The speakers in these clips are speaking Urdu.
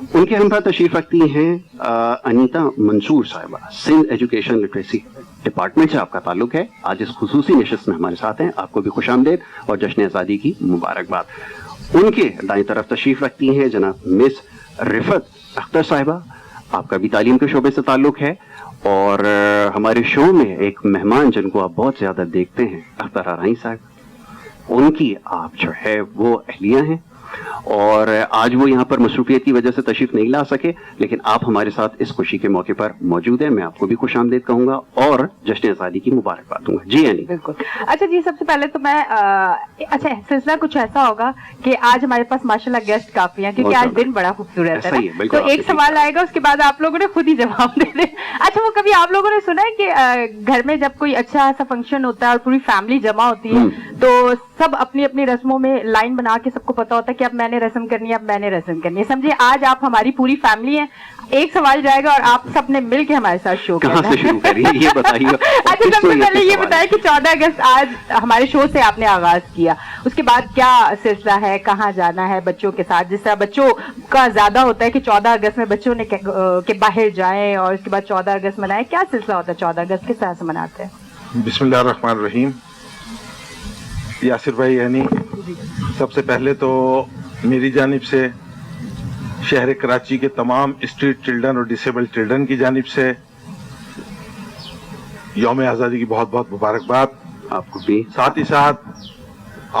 ان کے ہم ساتھ تشریف رکھتی ہیں انیتا منصور صاحبہ، سندھ ایجوکیشن لٹریسی ڈپارٹمنٹ سے آپ کا تعلق ہے. آج اس خصوصی نشست میں ہمارے ساتھ ہیں. آپ کو بھی خوش آمدید اور جشن آزادی کی مبارکباد. ان کے دائیں طرف تشریف رکھتی ہیں جناب مس رفت اختر صاحبہ. آپ کا بھی تعلیم کے شعبے سے تعلق ہے اور ہمارے شو میں ایک مہمان جن کو آپ بہت زیادہ دیکھتے ہیں، اختر آرائی صاحب، ان کی آپ جو ہے وہ اہلیہ ہیں اور آج وہ یہاں پر مصروفیت کی وجہ سے تشریف نہیں لا سکے، لیکن آپ ہمارے ساتھ اس خوشی کے موقع پر موجود ہیں. میں آپ کو بھی خوش آمدید کہوں گا اور جشن آزادی کی مبارکباد دوں گا. جی یعنی بالکل. اچھا جی، سب سے پہلے تو میں اچھا سلسلہ کچھ ایسا ہوگا کہ آج ہمارے پاس ماشاءاللہ گیسٹ کافی ہیں کیونکہ آج دن بڑا خوبصورت ہے، تو ایک سوال آئے گا، اس کے بعد آپ لوگوں نے خود ہی جواب دے دیں. اچھا، وہ کبھی آپ لوگوں نے سنا ہے کہ گھر میں جب کوئی اچھا سا فنکشن ہوتا ہے اور پوری فیملی جمع ہوتی ہے تو سب اپنی اپنی رسموں میں لائن بنا کے سب کو پتا ہوتا ہے کہ اب میں نے رسم کرنی ہے، اب میں نے رسم کرنی ہے. سمجھے آج آپ ہماری پوری فیملی ہیں، ایک سوال جائے گا اور آپ سب نے مل کے ہمارے ساتھ شو کہاں سے شروع کریے یہ بتائیے. اچھا، سب سے پہلے یہ بتائیں کہ 14 اگست آج ہمارے شو سے آپ نے آغاز کیا، اس کے بعد کیا سلسلہ ہے، کہاں جانا ہے بچوں کے ساتھ؟ جس طرح بچوں کا زیادہ ہوتا ہے کہ 14 اگست میں بچوں نے کہ باہر جائیں اور اس کے بعد 14 اگست منائیں، کیا سلسلہ ہوتا ہے 14 اگست کس طرح سے مناتے ہیں؟ بسم اللہ الرحمن الرحیم. یاسر بھائی، یعنی سب سے پہلے تو میری جانب سے شہر کراچی کے تمام اسٹریٹ چلڈرن اور ڈسیبل چلڈرن کی جانب سے یوم آزادی کی بہت بہت مبارکباد. آپ کو بھی ساتھ ہی ساتھ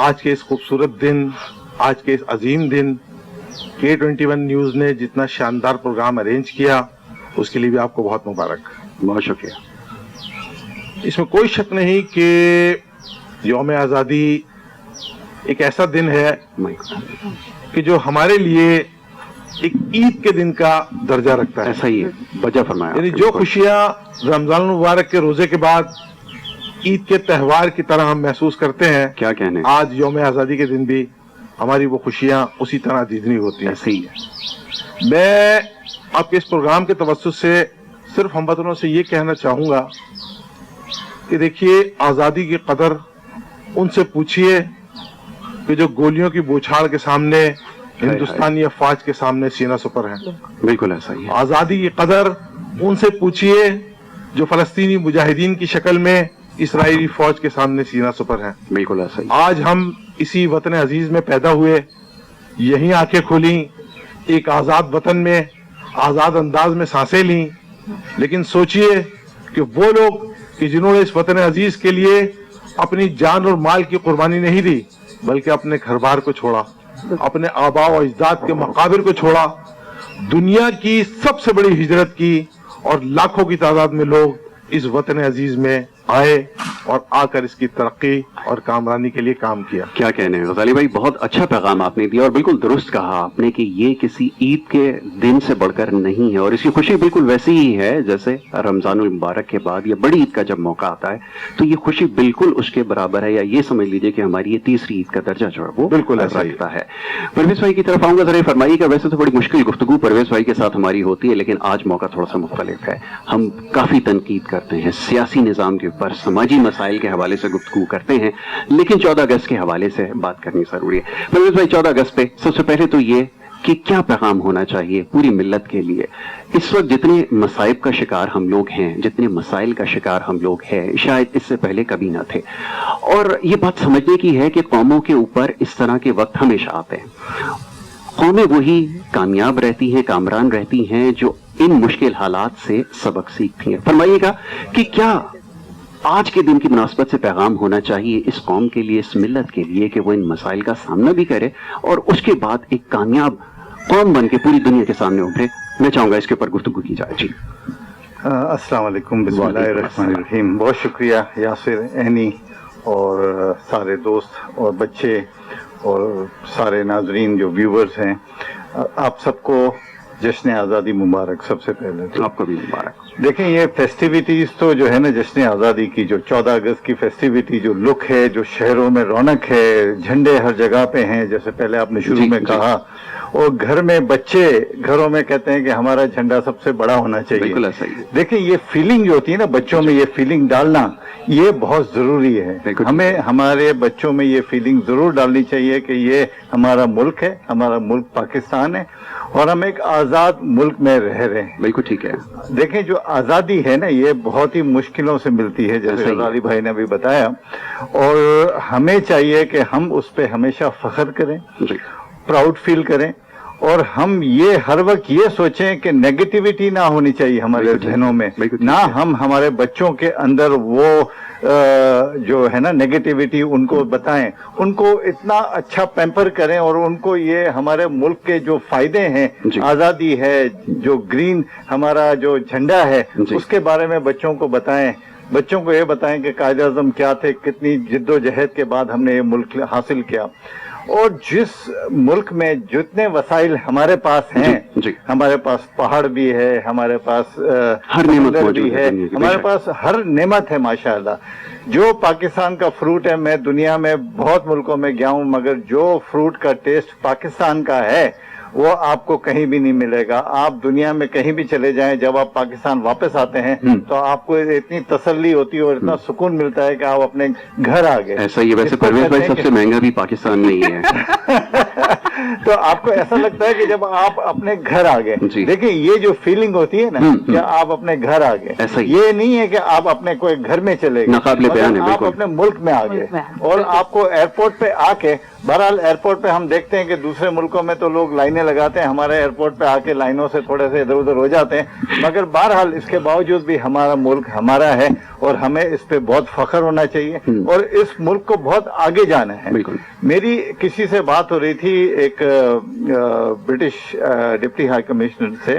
آج کے اس خوبصورت دن، آج کے اس عظیم دن K21 نیوز نے جتنا شاندار پروگرام ارینج کیا اس کے لیے بھی آپ کو بہت مبارک. بہت شکریہ. اس میں کوئی شک نہیں کہ یوم آزادی ایک ایسا دن ہے کہ جو ہمارے لیے ایک عید کے دن کا درجہ رکھتا ہے. ایسا ہی ہے، وجہ فرمایا. یعنی جو خوشیاں رمضان المبارک کے روزے کے بعد عید کے تہوار کی طرح ہم محسوس کرتے ہیں، کیا کہنے، آج یوم آزادی کے دن بھی ہماری وہ خوشیاں اسی طرح دیدنی ہوتی ہیں. ایسے ہی ہے. میں آپ کے اس پروگرام کے توسط سے صرف ہم وطنوں سے یہ کہنا چاہوں گا کہ دیکھیے، آزادی کی قدر ان سے پوچھئے کہ جو گولیوں کی بوچھاڑ کے سامنے ہندوستانی افواج کے سامنے سینہ سپر ہیں. بالکل ایسا ہی ہے. آزادی کی قدر ان سے پوچھئے جو فلسطینی مجاہدین کی شکل میں اسرائیلی فوج کے سامنے سینہ سپر ہیں. بالکل ایسا ہی. آج ہم اسی وطن عزیز میں پیدا ہوئے، یہیں آنکھیں کھولیں، ایک آزاد وطن میں آزاد انداز میں سانسیں لیں، لیکن سوچئے کہ وہ لوگ کہ جنہوں نے اس وطن عزیز کے لیے اپنی جان اور مال کی قربانی نہیں دی بلکہ اپنے گھر بار کو چھوڑا، اپنے آباء و اجداد کے مقابر کو چھوڑا، دنیا کی سب سے بڑی ہجرت کی اور لاکھوں کی تعداد میں لوگ اس وطن عزیز میں آئے اور آ کر اس کی ترقی اور کامرانی کے لیے کام کیا. کیا کہنے ہیں غزالی بھائی، بہت اچھا پیغام آپ نے دیا اور بالکل درست کہا آپ نے کہ یہ کسی عید کے دن سے بڑھ کر نہیں ہے اور اس کی خوشی بالکل ویسی ہی ہے جیسے رمضان المبارک کے بعد یا بڑی عید کا جب موقع آتا ہے تو یہ خوشی بالکل اس کے برابر ہے، یا یہ سمجھ لیجئے کہ ہماری یہ تیسری عید کا درجہ جو ہے وہ بالکل ایسا رکھتا ہے. پرویز بھائی کی طرف آؤں گا. ذرا فرمائیے کہ ویسے تو بڑی مشکل گفتگو پرویز بھائی کے ساتھ ہماری ہوتی ہے، لیکن آج موقع تھوڑا سا مختلف ہے. ہم کافی تنقید کرتے ہیں سیاسی نظام کے اوپر، سماجی مسائل کے حوالے سے گفتگو کرتے ہیں، لیکن 14 اگست کے حوالے سے بات کرنی ضروری ہے. پرویز بھائی، 14 اگست پہ سب سے پہلے تو یہ کہ کیا پیغام ہونا چاہیے پوری ملت کے لیے؟ اس وقت جتنے مصائب کا شکار ہم لوگ ہیں، جتنے مسائل کا شکار ہم لوگ ہیں، شاید اس سے پہلے کبھی نہ تھے، اور یہ بات سمجھنے کی ہے کہ قوموں کے اوپر اس طرح کے وقت ہمیشہ آتے ہیں. قومیں وہی کامیاب رہتی ہیں، کامران رہتی ہیں جو ان مشکل حالات سے سبق سیکھتی ہیں. فرمائیے گا کہ کیا آج کے دن کی مناسبت سے پیغام ہونا چاہیے اس قوم کے لیے، اس ملت کے لیے، کہ وہ ان مسائل کا سامنا بھی کرے اور اس کے بعد ایک کامیاب قوم بن کے پوری دنیا کے سامنے ابھرے؟ میں چاہوں گا اس کے اوپر گفتگو کی جائے. جی السلام علیکم. بسم اللہ الرحمن الرحیم. بہت شکریہ یاسر، اینی اور سارے دوست اور بچے اور سارے ناظرین جو ویورز ہیں، آپ سب کو جشن آزادی مبارک. سب سے پہلے آپ کو بھی مبارک. دیکھیں، یہ فیسٹیویٹیز تو جو ہے نا جشن آزادی کی، جو 14 اگست کی فیسٹیویٹی، جو لک ہے، جو شہروں میں رونق ہے، جھنڈے ہر جگہ پہ ہیں جیسے پہلے آپ نے شروع میں کہا، اور گھر میں بچے گھروں میں کہتے ہیں کہ ہمارا جھنڈا سب سے بڑا ہونا چاہیے. بالکل ایسا ہی ہے. دیکھیں، یہ فیلنگ جو ہوتی ہے نا بچوں میں، یہ فیلنگ ڈالنا یہ بہت ضروری ہے. ہمیں ہمارے بچوں میں یہ فیلنگ ضرور ڈالنی چاہیے کہ یہ ہمارا ملک ہے، ہمارا ملک پاکستان ہے، اور ہم ایک آزاد ملک میں رہ رہے ہیں. بالکل ٹھیک ہے. دیکھیں جو آزادی ہے نا یہ بہت ہی مشکلوں سے ملتی ہے جیسے غازی بھائی نے بھی بتایا, اور ہمیں چاہیے کہ ہم اس پہ ہمیشہ فخر کریں, پراؤڈ فیل کریں, اور ہم یہ ہر وقت یہ سوچیں کہ نیگیٹیوٹی نہ ہونی چاہیے ہمارے ذہنوں میں, نہ ہم ہمارے بچوں کے اندر وہ جو ہے نا نیگیٹیوٹی ان کو بتائیں, ان کو اتنا اچھا پیمپر کریں اور ان کو یہ ہمارے ملک کے جو فائدے ہیں, آزادی ہے, جو گرین ہمارا جو جھنڈا ہے اس کے بارے میں بچوں کو بتائیں. بچوں کو یہ بتائیں کہ قائد اعظم کیا تھے, کتنی جد و جہد کے بعد ہم نے یہ ملک حاصل کیا, اور جس ملک میں جتنے وسائل ہمارے پاس ہیں, ہمارے پاس پہاڑ بھی ہے, ہمارے پاس ہر نعمت بھی ہے, ہمارے پاس ہر نعمت ہے ماشاءاللہ. جو پاکستان کا فروٹ ہے, میں دنیا میں بہت ملکوں میں گیا ہوں, مگر جو فروٹ کا ٹیسٹ پاکستان کا ہے وہ آپ کو کہیں بھی نہیں ملے گا. آپ دنیا میں کہیں بھی چلے جائیں, جب آپ پاکستان واپس آتے ہیں تو آپ کو اتنی تسلی ہوتی ہے اور اتنا سکون ملتا ہے کہ آپ اپنے گھر آ گئے. ایسا ہی ویسے پرویز بھائی سب سے مہنگا بھی پاکستان میں ہی ہے. تو آپ کو ایسا لگتا ہے کہ جب آپ اپنے گھر آ گئے, دیکھیں یہ جو فیلنگ ہوتی ہے نا کہ آپ اپنے گھر آ گئے, یہ نہیں ہے کہ آپ اپنے کوئی گھر میں چلے گئے, آپ اپنے ملک میں آ گئے. اور آپ کو ایئرپورٹ پہ آ کے, بہرحال ایئرپورٹ پہ ہم دیکھتے ہیں کہ دوسرے ملکوں میں تو لوگ لائنیں لگاتے ہیں, ہمارے ایئرپورٹ پہ آ کے لائنوں سے تھوڑے سے ادھر ادھر ہو جاتے ہیں, مگر بہرحال اس کے باوجود بھی ہمارا ملک ہمارا ہے اور ہمیں اس پہ بہت فخر ہونا چاہیے اور اس ملک کو بہت آگے جانا ہے. میری کسی سے بات ہو رہی تھی ایک برٹش ڈپٹی ہائی کمشنر سے,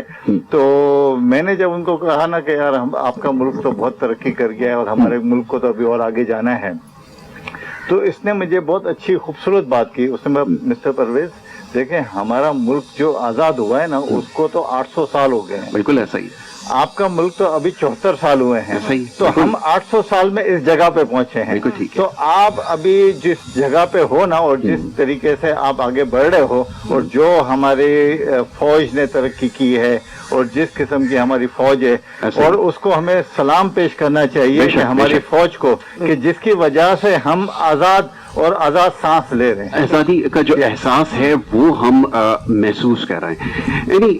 تو میں نے جب ان کو کہا نا کہ یار آپ کا ملک تو بہت ترقی کر گیا ہے اور ہمارے ملک کو تو ابھی اور آگے جانا ہے, تو اس نے مجھے بہت اچھی خوبصورت بات کی. اس نے مسٹر پرویز دیکھیں ہمارا ملک جو آزاد ہوا ہے نا اس کو تو 800 سال ہو گئے ہیں. بالکل ایسا ہی. آپ کا ملک تو ابھی 74 سال ہوئے ہیں, تو ہم 800 سال میں اس جگہ پہ پہنچے ہیں. تو آپ ابھی جس جگہ پہ ہو نا اور جس طریقے سے آپ آگے بڑھ رہے ہو, اور جو ہماری فوج نے ترقی کی ہے اور جس قسم کی ہماری فوج ہے, اور اس کو ہمیں سلام پیش کرنا چاہیے کہ ہماری فوج کو, کہ جس کی وجہ سے ہم آزاد اور آزاد سانس لے رہے ہیں. آزادی کا جو احساس ہے وہ ہم محسوس کر رہے ہیں. یعنی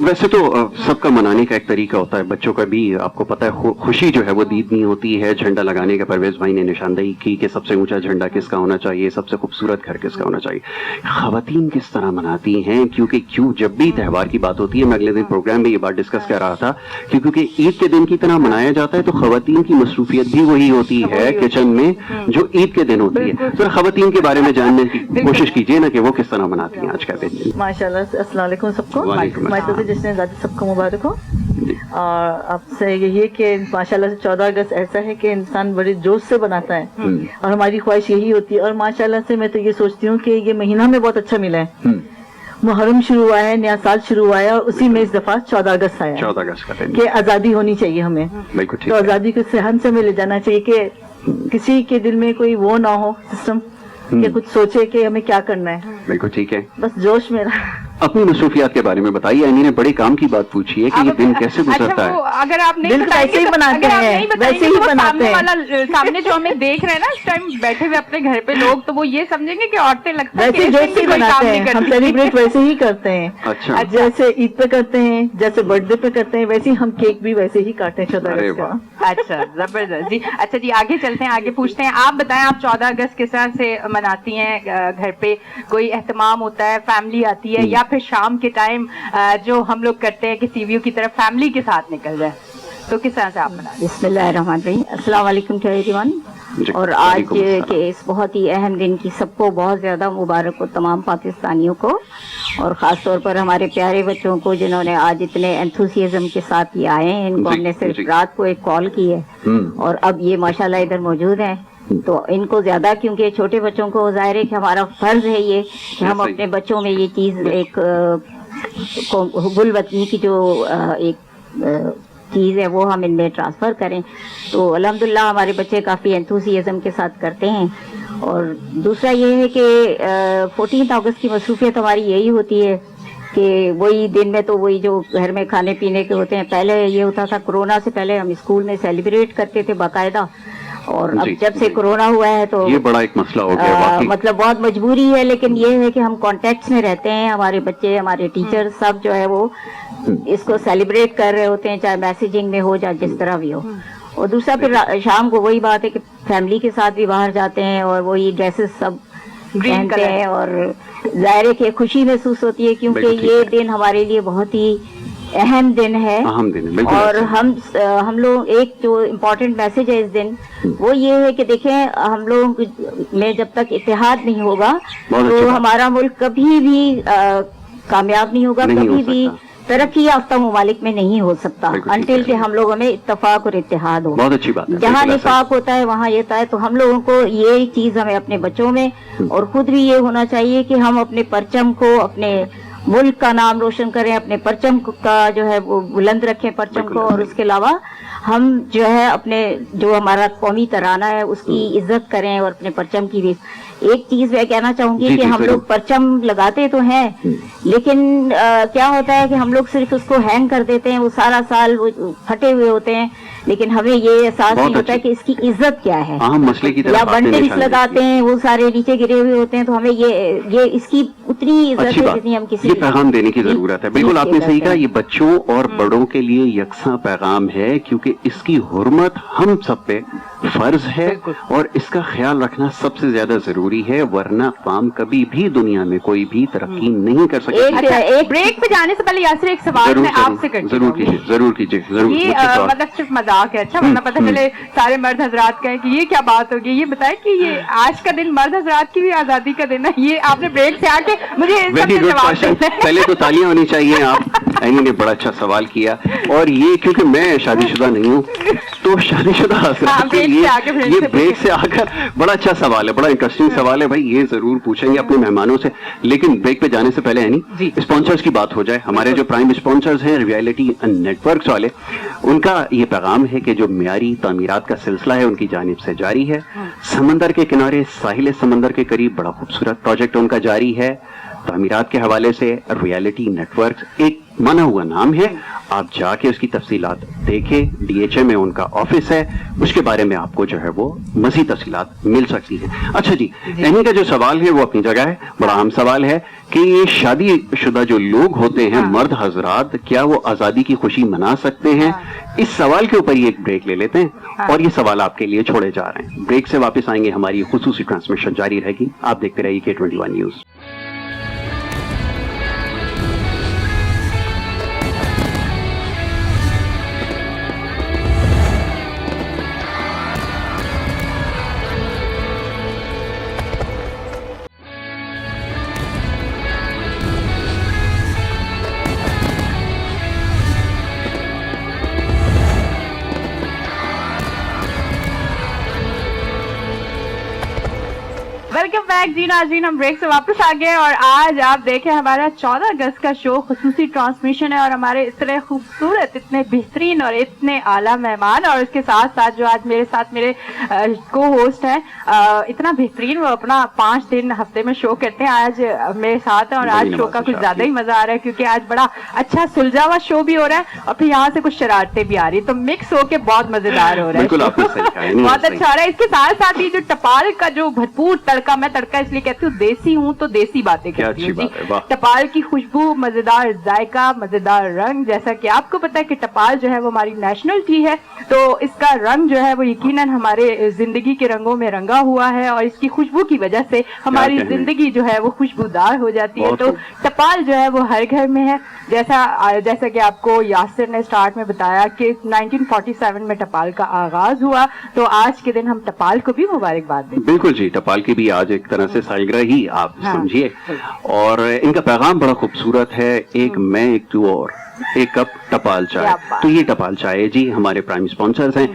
ویسے تو سب کا منانے کا ایک طریقہ ہوتا ہے, بچوں کا بھی آپ کو پتہ ہے خوشی جو ہے وہ دیدنی ہوتی ہے. جھنڈا لگانے کا پرویز بھائی نے نشاندہی کی کہ سب سے اونچا جھنڈا کس کا ہونا چاہیے, سب سے خوبصورت گھر کس کا ہونا چاہیے. خواتین کس طرح مناتی ہیں, کیونکہ جب بھی تہوار کی بات ہوتی ہے, میں اگلے دن پروگرام میں یہ بات ڈسکس کر رہا تھا, کیونکہ عید کے دن کی طرح منایا جاتا ہے تو خواتین کی مصروفیت بھی وہی ہوتی ہے کچن میں جو عید کے دن ہوتی ہے. پھر خواتین کے بارے میں جاننے کی کوشش کیجیے نا کہ وہ کس طرح مناتی ہیں آج کا دن. ماشاءاللہ. السلام علیکم سب کو. جس نے سب کو مبارک ہو. اور آپ سے یہی ہے کہ ماشاءاللہ سے 14 اگست ایسا ہے کہ انسان بڑے جوش سے بناتا ہے, اور ہماری خواہش یہی ہوتی ہے. اور ماشاءاللہ سے میں تو یہ سوچتی ہوں کہ یہ مہینہ ہمیں بہت اچھا ملا ہے. محرم شروع ہوا ہے, نیا سال شروع ہوا ہے, اور اسی میں اس دفعہ 14 اگست آیا 14 اگست کا دن کہ آزادی ہونی چاہیے ہمیں. تو آزادی کو صحن سے میں لے جانا چاہیے کہ کسی کے دل میں کوئی وہ نہ ہو سسٹم کہ کچھ سوچے کہ ہمیں کیا کرنا ہے. بالکل ٹھیک ہے. بس جوش میرا. اپنی مصروفیات کے بارے میں بتائیے. اینی نے بڑے کام کی بات پوچھی ہے کہ یہ دن کیسے گزرتا ہے. اگر آپ دل تو ایسے ہی بناتے ہیں, ویسے ہی بناتے ہیں. سامنے جو ہمیں دیکھ رہے ہیں نا اس ٹائم بیٹھے ہوئے اپنے گھر پہ لوگ, تو وہ یہ سمجھیں گے کہ عورتیں لگتا ہے ویسے جوش سے بناتے ہیں. ہم سیلیبریٹ ویسے ہی کرتے ہیں. اچھا. جیسے عید پہ کرتے ہیں, جیسے برتھ ڈے پہ کرتے ہیں, ویسے ہی ہم کیک بھی ویسے ہی کاٹتے ہیں 14 اگست کا. اچھا زبردست جی. اچھا جی آگے چلتے ہیں, آگے پوچھتے ہیں. آپ بتائیں آپ 14 اگست کس طرح سے مناتی ہیں؟ گھر پہ کوئی اہتمام ہوتا ہے, فیملی آتی ہے, یا پھر شام کے ٹائم جو ہم لوگ کرتے ہیں کہ ٹی ویوں کی طرف فیملی کے ساتھ نکل جائے, تو کس طرح سے آپ مناتے ہیں؟ بسم اللہ الرحمن الرحیم. السلام علیکم ٹو ایوری ون. اور آج کے اس بہت ہی اہم دن کی سب کو بہت زیادہ مبارک ہو, تمام پاکستانیوں کو, اور خاص طور پر ہمارے پیارے بچوں کو جنہوں نے آج اتنے انتھوسیزم کے ساتھ یہ آئے ہیں. ان کو ہم نے صرف رات کو ایک کال کی ہے اور اب یہ ماشاءاللہ ادھر موجود ہیں. تو ان کو زیادہ, کیونکہ چھوٹے بچوں کو ظاہر ہے کہ ہمارا فرض ہے یہ کہ ہم اپنے بچوں میں یہ چیز ایک حب الوطنی کی جو ایک چیز ہے وہ ہم ان میں ٹرانسفر کریں. تو الحمدللہ ہمارے بچے کافی انتھوسیزم کے ساتھ کرتے ہیں. اور دوسرا یہ ہے کہ 14 اگست کی مصروفیت ہماری یہی ہوتی ہے کہ وہی دن میں تو وہی جو گھر میں کھانے پینے کے ہوتے ہیں. پہلے یہ ہوتا تھا, کورونا سے پہلے ہم اسکول میں سیلیبریٹ کرتے تھے باقاعدہ, اور اب جب سے کورونا ہوا ہے تو یہ بڑا ایک مسئلہ ہو گیا واقعی. مطلب بہت مجبوری ہے، لیکن یہ ہے کہ ہم کانٹیکٹس میں رہتے ہیں، ہمارے بچے ہمارے ٹیچر سب جو ہے وہ اس کو سیلیبریٹ کر رہے ہوتے ہیں، چاہے میسیجنگ میں ہو یا جس طرح بھی ہو. اور دوسرا پھر شام کو وہی بات ہے کہ فیملی کے ساتھ بھی باہر جاتے ہیں اور وہی ڈریسز سب پہنتے ہیں، اور ظاہر ہے کہ خوشی محسوس ہوتی ہے کیونکہ یہ دن ہمارے لیے بہت ہی اہم دن ہے. اور ہم لوگ ایک جو امپورٹنٹ میسج ہے اس دن وہ یہ ہے کہ دیکھیں ہم لوگوں میں جب تک اتحاد نہیں ہوگا تو ہمارا ملک کبھی بھی کامیاب نہیں ہوگا، کبھی بھی ترقی یافتہ ممالک میں نہیں ہو سکتا انٹل کہ ہم لوگوں میں اتفاق اور اتحاد ہو. بہت اچھی بات ہے. جہاں نفاق ہوتا ہے وہاں یہ ہے. تو ہم لوگوں کو یہ چیز ہمیں اپنے بچوں میں اور خود بھی یہ ہونا چاہیے کہ ہم اپنے پرچم کو، اپنے ملک کا نام روشن کریں، اپنے پرچم کا جو ہے وہ بلند رکھیں پرچم کو، اور اس کے علاوہ ہم جو ہے اپنے جو ہمارا قومی ترانہ ہے اس کی عزت کریں اور اپنے پرچم کی بھی. ایک چیز میں کہنا چاہوں گی کہ ہم لوگ پرچم لگاتے تو ہیں لیکن کیا ہوتا ہے کہ ہم لوگ صرف اس کو ہینگ کر دیتے ہیں، وہ سارا سال وہ پھٹے ہوئے ہوتے ہیں، لیکن ہمیں یہ احساس نہیں ہوتا ہے کہ اس کی عزت کیا ہے. یا بنٹنگس لگاتے ہیں وہ سارے نیچے گرے ہوئے ہوتے ہیں، تو ہمیں یہ اس کی اتنی عزت ہے جتنی ہم کسی. یہ پیغام دینے کی ضرورت ہے. بالکل آپ نے صحیح کہا، یہ بچوں اور بڑوں کے لیے یکساں پیغام ہے کیونکہ اس کی حرمت ہم سب پہ فرض ہے اور اس کا خیال رکھنا سب سے زیادہ ضروری ہے، ورنہ قوم کبھی بھی دنیا میں کوئی بھی ترقی نہیں کر سکتی. ایک بریک پہ جانے سے پہلے یاسر ایک سوال میں آپ سے کرتی ہوں. ضرور کیجیے. یہ مطلب صرف مذاق ہے، اچھا ورنہ پتہ چلے سارے مرد حضرات کہیں کہ یہ کیا بات ہوگی. یہ بتائیں کہ یہ آج کا دن مرد حضرات کی بھی آزادی کا دن ہے. یہ آپ نے بریک سے آ کے مجھے پہلے تو تالیاں ہونی چاہیے. آپ اینی نے بڑا اچھا سوال کیا، اور یہ کیونکہ میں شادی شدہ نہیں ہوں تو شادی شدہ حضرات کے لیے یہ بریک سے آ کر بڑا اچھا سوال ہے، بڑا انٹرسٹنگ سوال ہے بھائی. یہ ضرور پوچھیں گے اپنے مہمانوں سے، لیکن بریک پہ جانے سے پہلے اسپانسرز کی بات ہو جائے. ہمارے جو پرائم اسپانسرز ہیں ریئلٹی نیٹ ورکس والے، ان کا یہ پیغام ہے کہ جو معیاری تعمیرات کا سلسلہ ہے ان کی جانب سے جاری ہے. سمندر کے کنارے ساحل سمندر کے قریب بڑا خوبصورت پروجیکٹ ان کا جاری ہے. تعمیرات کے حوالے سے ریئلٹی نیٹ ورکس ایک مانا ہوا نام ہے. آپ جا کے اس کی تفصیلات دیکھیں. DHA میں ان کا آفس ہے، اس کے بارے میں آپ کو جو ہے وہ مزید تفصیلات مل سکتی ہیں. اچھا جی، اینی کا جو سوال ہے وہ اپنی جگہ ہے، بڑا اہم سوال ہے کہ یہ شادی شدہ جو لوگ ہوتے ہیں مرد حضرات، کیا وہ آزادی کی خوشی منا سکتے ہیں؟ اس سوال کے اوپر ہی ایک بریک لے لیتے ہیں اور یہ سوال آپ کے لیے چھوڑے جا رہے ہیں. بریک سے واپس آئیں گے، ہماری خصوصی ٹرانسمیشن جاری رہے گی. آپ دیکھتے رہیے K21 نیوز. ویلکم بیک جی ناظرین، ہم بریک سے واپس آ گئے اور آج آپ دیکھیں ہمارا 14 اگست کا شو خصوصی ٹرانسمیشن ہے اور ہمارے اتنے خوبصورت، اتنے بہترین اور اتنے اعلیٰ مہمان، اور اس کے ساتھ ساتھ جو آج میرے ساتھ میرے کو ہوسٹ ہیں اتنا بہترین، وہ اپنا 5 دن ہفتے میں شو کرتے ہیں، آج میرے ساتھ ہیں اور آج شو کا کچھ زیادہ ہی مزہ آ رہا ہے کیونکہ آج بڑا اچھا سلجھا ہوا شو بھی ہو رہا ہے اور پھر یہاں سے کچھ شرارتیں بھی آ رہی ہیں، تو مکس ہو کے بہت مزیدار ہو رہا ہے، بہت اچھا ہو رہا ہے. اس کے ساتھ ساتھ یہ جو ٹپال کا جو بھرپور تڑکا، میں تڑکا اس لیے کہتی ہوں دیسی ہوں تو دیسی باتیں کرتی ہوں جی. ٹپال کی خوشبو، مزیدار ذائقہ، مزیدار رنگ، جیسا کہ آپ کو پتا ہے کہ ٹپال جو ہے وہ ہماری نیشنل ٹی ہے، تو اس کا رنگ جو ہے وہ یقیناً ہمارے زندگی کے رنگوں میں رنگا ہوا ہے اور اس کی خوشبو کی وجہ سے ہماری زندگی جو ہے وہ خوشبودار ہو جاتی ہے. تو ٹپال جو ہے وہ ہر گھر میں ہے، جیسا کہ آپ کو یاسر نے سٹارٹ میں بتایا کہ 1947 میں ٹپال کا آغاز ہوا، تو آج کے دن ہم ٹپال کو بھی مبارکباد دیں. بالکل جی، ٹپال کی بھی آج ایک طرح سے سالگرہ ہی آپ سمجھیے، اور ان کا پیغام بڑا خوبصورت ہے. ایک میں ایک تو اور، ایک کپ ٹپال چائے. تو یہ ٹپال چائے جی ہمارے پرائم اسپانسرز ہیں.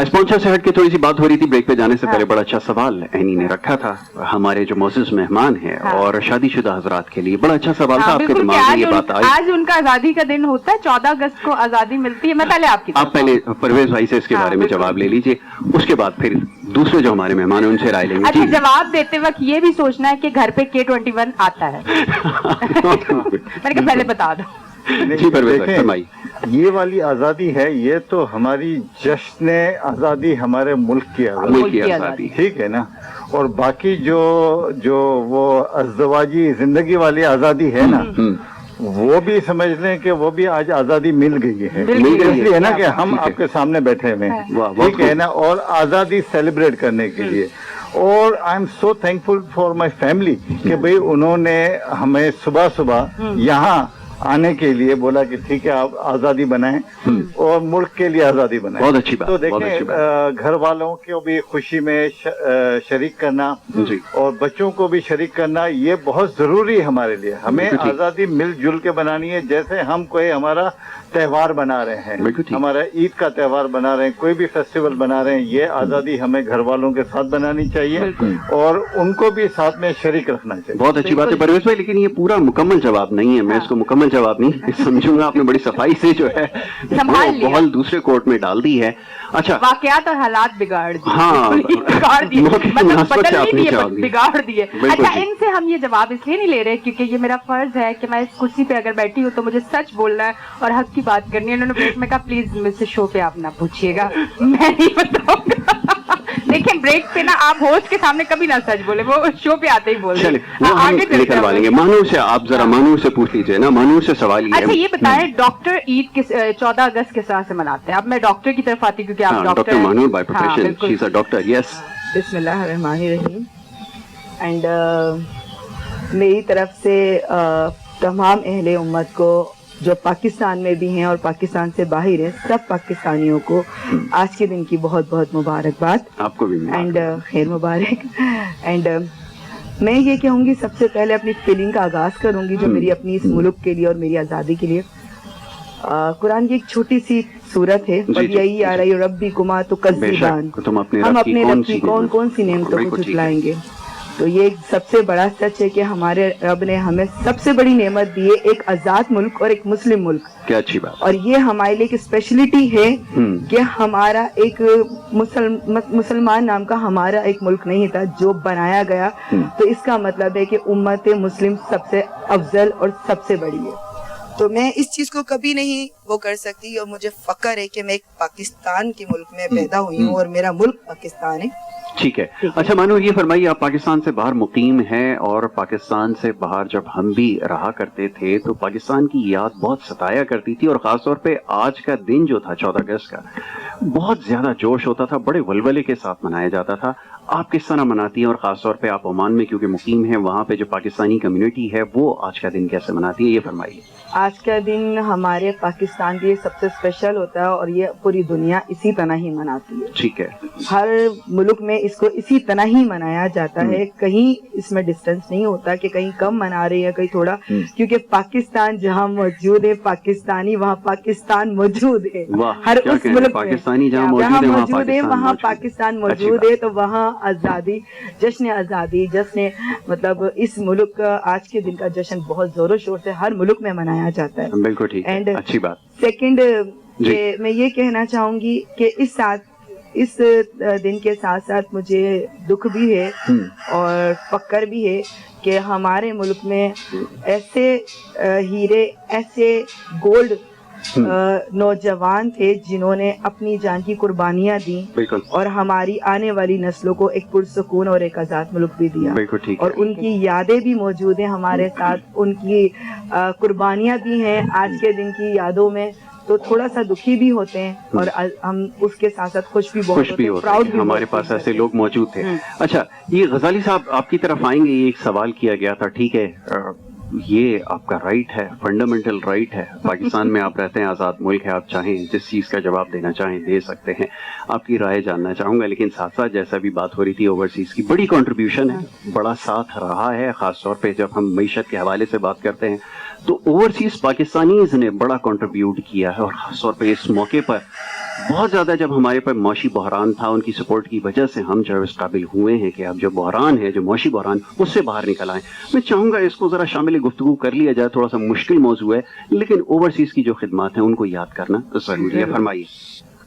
اسپانسر سے ہٹ کے تھوڑی سی بات ہو رہی تھی بریک پہ جانے سے پہلے، بڑا اچھا سوال اینی نے رکھا تھا. ہمارے جو معزز مہمان ہیں اور شادی شدہ حضرات کے لیے بڑا اچھا سوال تھا. آپ کے دماغ میں یہ بات آئی؟ آج ان کا آزادی کا دن ہوتا ہے، 14 اگست کو آزادی ملتی ہے. میں پہلے آپ پہلے پرویز بھائی سے اس کے بارے میں جواب لے لیجیے، اس کے بعد پھر دوسرے جو ہمارے مہمان ہیں ان سے رائے لیں گے. اچھا، جواب دیتے وقت یہ بھی سوچنا ہے کہ گھر پہ K21 آتا ہے. میں نے کہا پہلے بتا دو. جی پرویز بھائی فرمائیے. یہ والی آزادی ہے، یہ تو ہماری جشن آزادی، ہمارے ملک کی آزادی، ٹھیک ہے نا. اور باقی جو وہ ازدواجی زندگی والی آزادی ہے نا، وہ بھی سمجھ لیں کہ وہ بھی آج آزادی مل گئی ہے، اس لیے نا کہ ہم آپ کے سامنے بیٹھے ہوئے ہیں، ٹھیک ہے نا، اور آزادی سیلیبریٹ کرنے کے لیے. اور I am so thankful for my family کہ بھئی انہوں نے ہمیں صبح صبح یہاں آنے کے لیے بولا کہ ٹھیک ہے آپ آزادی بنائیں اور ملک کے لیے آزادی بنائیں. بہت اچھی بات. تو دیکھیں گھر والوں کو بھی خوشی میں شریک کرنا اور بچوں کو بھی شریک کرنا یہ بہت ضروری ہے ہمارے لیے. ہمیں آزادی مل جل کے بنانی ہے، جیسے ہم کوئی ہمارا تہوار بنا رہے ہیں، ہمارا عید کا تہوار بنا رہے ہیں، کوئی بھی فیسٹیول بنا رہے ہیں، یہ آزادی ہمیں گھر والوں کے ساتھ بنانی چاہیے اور ان کو بھی ساتھ میں شریک رکھنا چاہیے. بہت اچھی بات ہے پرویز بھائی، لیکن یہ پورا مکمل جواب نہیں ہے، میں اس کو مکمل جواب نہیں سمجھوں گا. آپ نے بڑی صفائی سے جو ہے بہت دوسرے کورٹ میں ڈال دی ہے. اچھا، واقعات اور حالات بگاڑ دیے، ہاں بگاڑ دیے. اچھا، ان سے ہم یہ جواب اس لیے نہیں لے رہے کیونکہ یہ میرا فرض ہے کہ میں اس کرسی پہ اگر بیٹھی ہوں تو مجھے سچ بولنا ہے اور حق کی بات کرنی ہے. انہوں نے بریک میں کہا پلیز مجھ سے شو پہ آپ نہ پوچھیے گا، میں نہیں بتاؤں گا. دیکھیں بریک پہ نا آپ ہوسٹ کے سامنے کبھی نہ سچ بولے، وہ شو پہ آتے ہی بولے. آگے نکلوا لیں گے. مانو سے آپ ذرا مانو سے پوچھ لیجیے نا، مانو سے سوال یہ. اچھا یہ بتائیں ڈاکٹر عید 14 اگست کس طرح سے مناتے ہیں؟ اب میں ڈاکٹر کی طرف آتی کیونکہ آپ ڈاکٹر مانو by profession, she is a doctor. Yes. بسم اللہ الرحمن الرحیم. اینڈ میری طرف سے تمام اہل امت کو جو پاکستان میں بھی ہیں اور پاکستان سے باہر ہیں، سب پاکستانیوں کو آج کے دن کی بہت بہت مبارکباد. آپ کو بھی اینڈ خیر مبارک. اینڈ میں یہ کہوں گی سب سے پہلے اپنی فیلنگ کا آغاز کروں گی جو میری اپنی اس ملک کے لیے اور میری آزادی کے لیے. قرآن کی ایک چھوٹی سی سورت ہے، یہی آ رہی ربی کما تو کذبان، ہم اپنے رب کی کون کون سی نعمتوں کو جھٹلائیں گے. تو یہ سب سے بڑا سچ ہے کہ ہمارے رب نے ہمیں سب سے بڑی نعمت دی ہے، ایک آزاد ملک اور ایک مسلم ملک. کیا اچھی بات. اور یہ ہمارے لیے ایک اسپیشلٹی ہے کہ ہمارا ایک مسلمان نام کا ہمارا ایک ملک نہیں تھا جو بنایا گیا. تو اس کا مطلب ہے کہ امت مسلم سب سے افضل اور سب سے بڑی ہے. تو میں اس چیز کو کبھی نہیں وہ کر سکتی اور مجھے فخر ہے کہ میں ایک پاکستان کے ملک میں پیدا ہوئی ہوں اور میرا ملک پاکستان ہے. ٹھیک ہے. اچھا مانو یہ فرمائیے، آپ پاکستان سے باہر مقیم ہیں اور پاکستان سے باہر جب ہم بھی رہا کرتے تھے تو پاکستان کی یاد بہت ستایا کرتی تھی، اور خاص طور پہ آج کا دن جو تھا 14 اگست کا بہت زیادہ جوش ہوتا تھا، بڑے ولولے کے ساتھ منایا جاتا تھا. آپ کس طرح مناتی ہیں، اور خاص طور پہ آپ عمان میں کیونکہ مقیم ہیں، وہاں پہ جو پاکستانی کمیونٹی ہے وہ آج کا دن کیسے مناتی ہے، یہ فرمائیے. آج کا دن ہمارے پاکستان کے لیے سب سے اسپیشل ہوتا ہے اور یہ پوری دنیا اسی طرح ہی مناتی ہے. ٹھیک ہے. ہر ملک میں اس کو اسی طرح ہی منایا جاتا ہے، کہیں اس میں ڈسٹینس نہیں ہوتا کہ کہیں کم منا رہے ہیں کہیں تھوڑا، کیونکہ پاکستان جہاں موجود ہے پاکستانی وہاں پاکستان موجود ہے. ہر اس ملک میں جہاں موجود ہے وہاں پاکستان موجود ہے. تو وہاں آزادی، جشن آزادی، جشن مطلب اس ملک کا آج کے دن کا جشن بہت زور و شور سے ہر ملک میں منایا جاتا ہے. بالکل ٹھیک ہے. اچھی بات. سیکنڈ میں یہ کہنا چاہوں گی کہ اس دن کے ساتھ ساتھ مجھے دکھ بھی ہے اور فخر بھی ہے کہ ہمارے ملک میں ایسے ہیرے، ایسے گولڈ نوجوان تھے جنہوں نے اپنی جان کی قربانیاں دی اور ہماری آنے والی نسلوں کو ایک پرسکون اور ایک آزاد ملک بھی دیا. اور ان کی یادیں بھی موجود ہیں ہمارے ساتھ، ان کی قربانیاں بھی ہیں آج کے دن کی یادوں میں. تو تھوڑا سا دکھی بھی ہوتے ہیں اور ہم اس کے ساتھ ساتھ خوش بھی بہت ہوتے ہیں، پراؤڈ بھی. ہمارے پاس ایسے لوگ موجود تھے. اچھا یہ غزالی صاحب آپ کی طرف آئیں گے. یہ ایک سوال کیا گیا تھا، ٹھیک ہے یہ آپ کا رائٹ ہے، فنڈامنٹل رائٹ ہے، پاکستان میں آپ رہتے ہیں، آزاد ملک ہے، آپ چاہیں جس چیز کا جواب دینا چاہیں دے سکتے ہیں. آپ کی رائے جاننا چاہوں گا، لیکن ساتھ ساتھ جیسا بھی بات ہو رہی تھی اوورسیز کی بڑی کنٹریبیوشن ہے، بڑا ساتھ رہا ہے، خاص طور پہ جب ہم معیشت کے حوالے سے بات کرتے ہیں تو اوورسیز پاکستانیز نے بڑا کنٹریبیوٹ کیا ہے. اور خاص طور پہ اس موقع پر بہت زیادہ جب ہمارے پر معاشی بحران تھا، ان کی سپورٹ کی وجہ سے ہم جو اس قابل ہوئے ہیں کہ اب جو بحران ہے، جو معاشی بحران، اس سے باہر نکل آئیں. میں چاہوں گا اس کو ذرا شامل گفتگو کر لیا جائے. تھوڑا سا مشکل موضوع ہے لیکن اوورسیز کی جو خدمات ہیں ان کو یاد کرنا ضروری ہے. فرمائیے.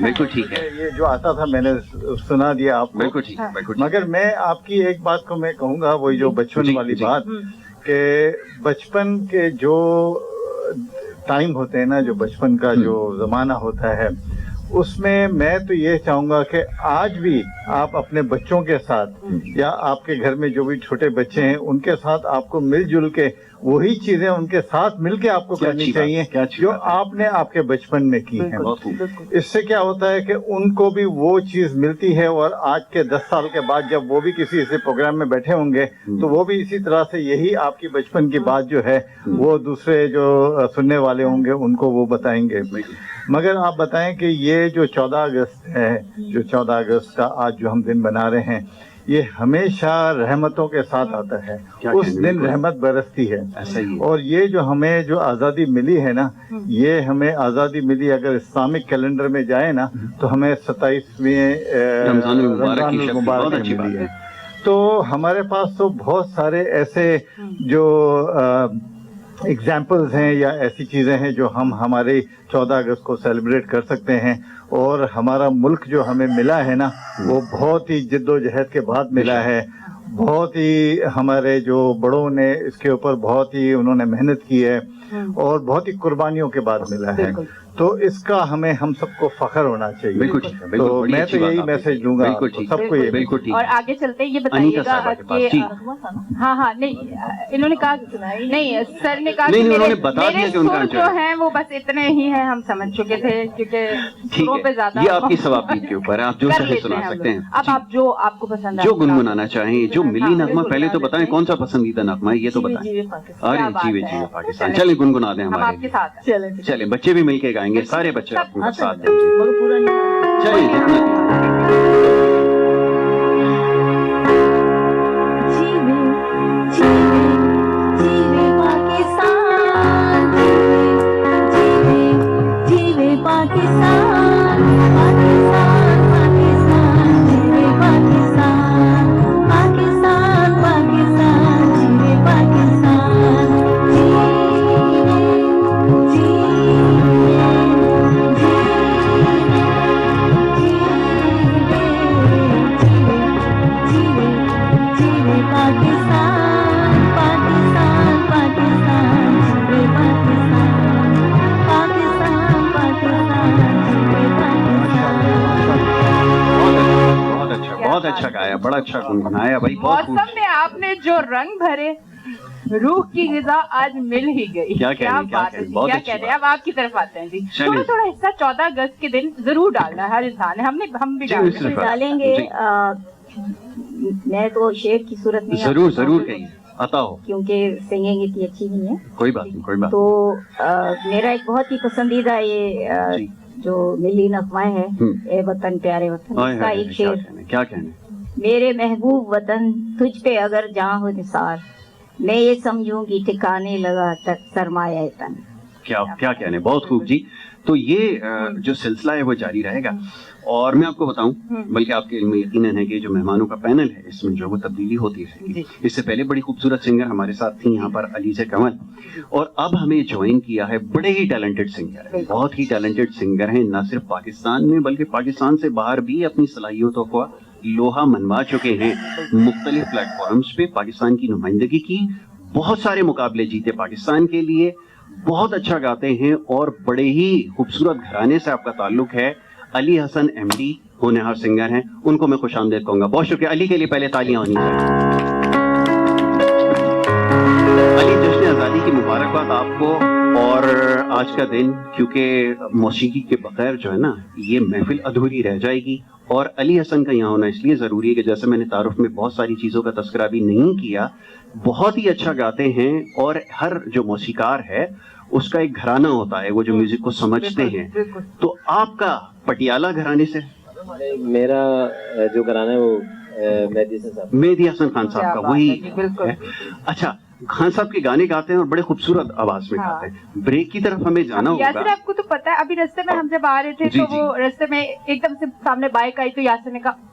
بالکل ٹھیک ہے. یہ جو آتا تھا میں نے سنا دیا آپ کو. بالکل ٹھیک ہے. مگر میں آپ کی ایک بات کو میں کہوں گا, وہی جو بچپن والی بات, کہ بچپن کے جو ٹائم ہوتے ہیں نا, جو بچپن کا جو زمانہ ہوتا ہے, اس میں تو یہ چاہوں گا کہ آج بھی آپ اپنے بچوں کے ساتھ یا آپ کے گھر میں جو بھی چھوٹے بچے ہیں ان کے ساتھ آپ کو مل جل کے وہی چیزیں ان کے ساتھ مل کے آپ کو کرنی چاہیے جو آپ نے آپ کے بچپن میں کی ہیں. اس سے کیا ہوتا ہے کہ ان کو بھی وہ چیز ملتی ہے, اور آج کے 10 سال کے بعد جب وہ بھی کسی ایسے پروگرام میں بیٹھے ہوں گے تو وہ بھی اسی طرح سے یہی آپ کی بچپن کی بات جو ہے وہ دوسرے جو سننے والے ہوں گے ان کو وہ بتائیں گے. مگر آپ بتائیں کہ یہ جو 14 اگست ہے, جو 14 اگست کا آج جو ہم دن بنا رہے ہیں, یہ ہمیشہ رحمتوں کے ساتھ آتا ہے. اس دن رحمت برستی ہے. اور یہ جو ہمیں جو آزادی ملی ہے نا, یہ ہمیں آزادی ملی اگر اسلامک کیلنڈر میں جائے نا تو ہمیں 27ویں رمضان المبارک ملی ہے. تو ہمارے پاس تو بہت سارے ایسے جو ایگزامپلز ہیں یا ایسی چیزیں ہیں جو ہم ہمارے 14 اگست کو سیلیبریٹ کر سکتے ہیں. اور ہمارا ملک جو ہمیں ملا ہے نا, وہ بہت ہی جد و جہد کے بعد ملا ہے. بہت ہی ہمارے جو بڑوں نے اس کے اوپر بہت ہی انہوں نے محنت کی ہے اور بہت ہی قربانیوں کے بعد ملا ہے. تو اس کا ہمیں ہم سب کو فخر ہونا چاہیے. تو میں تو یہی میسج دوں گا سب کو. یہ اور آگے چلتے یہ بتائیے گا کہ ہاں نہیں انہوں نے کہا نہیں, سر نے کہا میرے سر جو ہیں وہ بس اتنے ہی ہیں, ہم سمجھ چکے تھے کیونکہ سروں پہ زیادہ. یہ آپ کی ثوابیت کے اوپر ہے, آپ جو چاہیں سنا سکتے ہیں. اب آپ جو آپ کو پسند ہے, جو گنگنانا چاہیں, جو ملی نغمہ, پہلے تو بتائیں کون سا پسندیدہ نغمہ ہے, یہ تو بتائیں. ارے جیوے جیوے پاکستان, چلیں گنگنا دیں ہمارے. آپ کے ساتھ چلیں, بچے بھی مل کے گائیں گے, سارے بچے اپنے ساتھ دیں. چلیں جتنا اچھا گایا, بڑا اچھا گنگنایا بھائی. موسم میں آپ نے جو رنگ بھرے, روح کی غذا آج مل ہی گئی. کیا بات ہے, کیا کہہ رہے ہیں. اب آپ کی طرف آتے ہیں جی. تھوڑا تھوڑا حصہ 14 اگست کے دن ضرور ڈالنا ہے ہر انسان ہے, ہم بھی ڈالیں گے. میں تو شعر کی صورت میں ضرور کہیں عطا ہو, کیونکہ سنگنگ اتنی اچھی نہیں ہے. کوئی بات نہیں, کوئی بات. تو میرا ایک بہت ہی پسندیدہ یہ جو ملی نغمہ ہے, اے وطن پیارے وطن, اس کا ایک شعر. کیا کہنے. میرے محبوب وطن تجھ پہ اگر جاں ہو نثار, میں یہ سمجھوں گی ٹھکانے لگا تک سرمایہ تن. کیا کہنے, بہت خوب جی. تو یہ جو سلسلہ ہے وہ جاری رہے گا. اور میں آپ کو بتاؤں, بلکہ آپ کے علم میں یقیناً ہے کہ جو مہمانوں کا پینل ہے اس میں جو وہ تبدیلی ہوتی رہے گی. اس سے پہلے بڑی خوبصورت سنگر ہمارے ساتھ تھیں یہاں پر, علیزہ کنول, اور اب ہمیں جوائن کیا ہے بڑے ہی ٹیلنٹڈ سنگر ہیں, بہت ہی ٹیلنٹڈ سنگر ہیں, نہ صرف پاکستان میں بلکہ پاکستان سے باہر بھی اپنی صلاحیتوں کو لوہا منوا چکے ہیں. مختلف پلیٹ فارمز پہ پاکستان کی نمائندگی کی, بہت سارے مقابلے جیتے پاکستان کے لیے, بہت اچھا گاتے ہیں اور بڑے ہی خوبصورت گھرانے سے آپ کا تعلق ہے. علی حسن ایم ڈی ہونہار سنگر ہیں, ان کو میں خوش آمدید کہوں گا. بہت شکریہ. علی کے لیے پہلے تالیاں ہونی چاہیے. علی, جشن آزادی کی مبارکباد آپ کو. اور آج کا دن کیونکہ موسیقی کے بغیر جو ہے نا یہ محفل ادھوری رہ جائے گی, اور علی حسن کا یہاں ہونا اس لیے ضروری ہے کہ جیسے میں نے تعارف میں بہت ساری چیزوں کا تذکرہ بھی نہیں کیا, بہت ہی اچھا گاتے ہیں, اور ہر جو موسیقار ہے اس کا ایک گھرانہ ہوتا ہے, وہ جو میوزک کو سمجھتے ہیں. تو آپ کا پٹیالہ گھرانے سے, میرا جو گھرانہ ہے وہ مہدی حسن خان صاحب کا وہی ہے. اچھا, خان صاحب کے گانے گاتے ہیں اور بڑے خوبصورت آواز میں گاتے ہیں. بریک کی طرف ہمیں جانا ہوگا. یاسر, آپ کو تو پتا ہے ابھی رستے میں ہم جب آ رہے تھے تو وہ رستے میں ایک دم سے سامنے بائک آئی تو یاسر نے کہا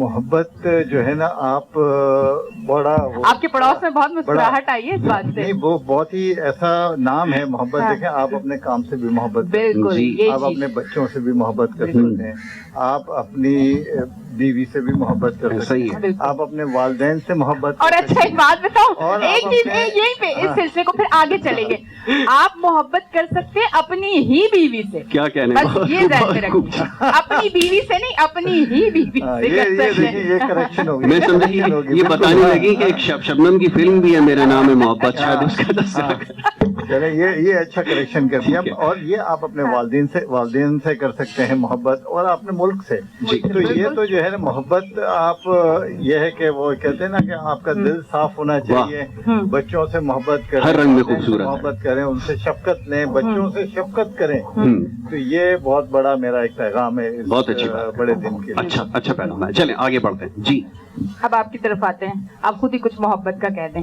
محبت جو ہے نا آپ بڑا آپ کے پڑوس میں بہت مسکراہٹ آئی ہے اس بات سے. نہیں وہ بہت ہی ایسا نام ہے محبت. دیکھیں آپ اپنے کام سے بھی محبت بالکل, آپ اپنے بچوں سے بھی محبت کر سکتے ہیں, آپ اپنی بیوی سے بھی محبت کر سکتے ہیں, آپ اپنے والدین سے محبت. اور اچھا ایک بات بتاؤ, ایک چیز یہیں پہ اس سلسلے کو پھر آگے چلیں گے. آپ محبت کر سکتے ہیں اپنی ہی بیوی سے. کیا کہنے بس یہ ذہن میں رکھیے, اپنی بیوی سے نہیں اپنی ہی بیوی سے. یہ کریکشن ہوگی. میں سمجھا یہ بتانے لگی کہ ایک شبنم کی فلم بھی ہے میرا نام ہے محبت, شاید اس کا چلے یہ اچھا کریکشن کر دیا. اور یہ آپ اپنے والدین سے کر سکتے ہیں محبت, اور اپنے ملک سے. تو یہ تو جو ہے نا محبت آپ یہ ہے کہ وہ کہتے ہیں نا کہ آپ کا دل صاف ہونا چاہیے. بچوں سے محبت کریں, ہر رنگ میں خوبصورت محبت کریں, ان سے شفقت لیں, بچوں سے شفقت کریں. تو یہ بہت بڑا میرا ایک پیغام ہے بہت اچھی بڑے دن کے. اچھا پیغام ہے. چلیں آگے بڑھتے ہیں. جی اب آپ کی طرف آتے ہیں, آپ خود ہی کچھ محبت کا کہہ دیں.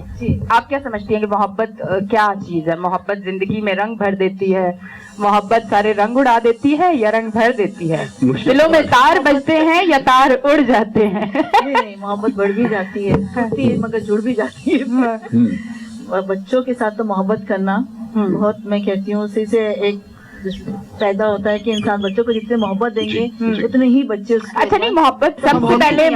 آپ کیا سمجھتی ہیں کہ محبت کیا چیز ہے؟ محبت زندگی میں رنگ بھر دیتی ہے, محبت سارے رنگ اڑا دیتی ہے یا رنگ بھر دیتی ہے؟ دلوں میں تار بجتے ہیں یا تار اڑ جاتے ہیں؟ نہیں, محبت بڑھ بھی جاتی ہے مگر جڑ بھی جاتی ہے. اور بچوں کے ساتھ تو محبت کرنا بہت, میں کہتی ہوں اسی سے ایک پیدا ہوتا ہے کہ انسان بچوں کو جتنے محبت دیں گے اتنے ہی بچے. اچھا نہیں, محبت سب سے پہلے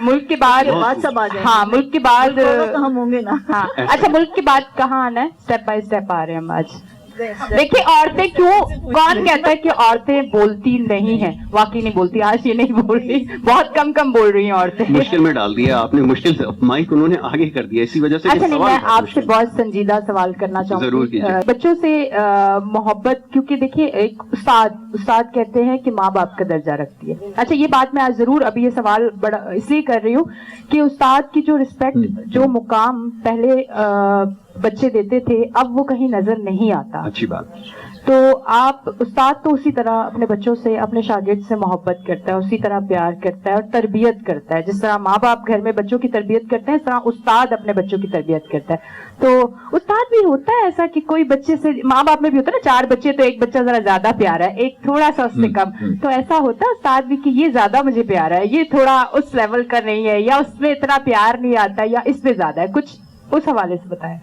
ملک کے بعد سب آ جائیں. ہاں, ملک کے بعد تو ہم ہوں گے نا. ہاں اچھا, ملک کے بعد کہاں آنا ہے؟ اسٹیپ بائی اسٹیپ آ رہے ہیں ہم آج. دیکھیے عورتیں کیوں, کون کہتا ہے کہ عورتیں بولتی نہیں ہیں؟ واقعی نہیں بولتی, آج یہ نہیں بول رہی, بہت کم بول رہی ہیں عورتیں. مشکل میں ڈال دیا آپ نے, مشکل سے مائک انہوں نے آگے کر دیا, اسی وجہ سے. اچھا نہیں, میں آپ سے بہت سنجیدہ سوال کرنا چاہوں گی. بچوں سے محبت, کیونکہ دیکھیے ایک استاد کہتے ہیں کہ ماں باپ کا درجہ رکھتی ہے. اچھا یہ بات میں آج ضرور ابھی یہ سوال بڑا اس لیے کر رہی ہوں کہ استاد کی جو رسپیکٹ, جو مقام پہلے بچے دیتے تھے اب وہ کہیں نظر نہیں آتا. اچھی بات. تو آپ استاد تو اسی طرح اپنے بچوں سے, اپنے شاگرد سے محبت کرتا ہے, اسی طرح پیار کرتا ہے اور تربیت کرتا ہے. جس طرح ماں باپ گھر میں بچوں کی تربیت کرتے ہیں, اس طرح استاد اپنے بچوں کی تربیت کرتا ہے. تو استاد بھی ہوتا ہے ایسا کہ کوئی بچے سے, ماں باپ میں بھی ہوتا ہے نا 4 بچے تو ایک بچہ ذرا زیادہ پیارا ہے, ایک تھوڑا سا اس سے کم, تو ایسا ہوتا ہے استاد بھی کہ یہ زیادہ مجھے پیارا ہے, یہ تھوڑا اس لیول کا نہیں ہے, یا اس میں اتنا پیار نہیں آتا, یا اس میں زیادہ ہے, کچھ اس حوالے سے بتائیں.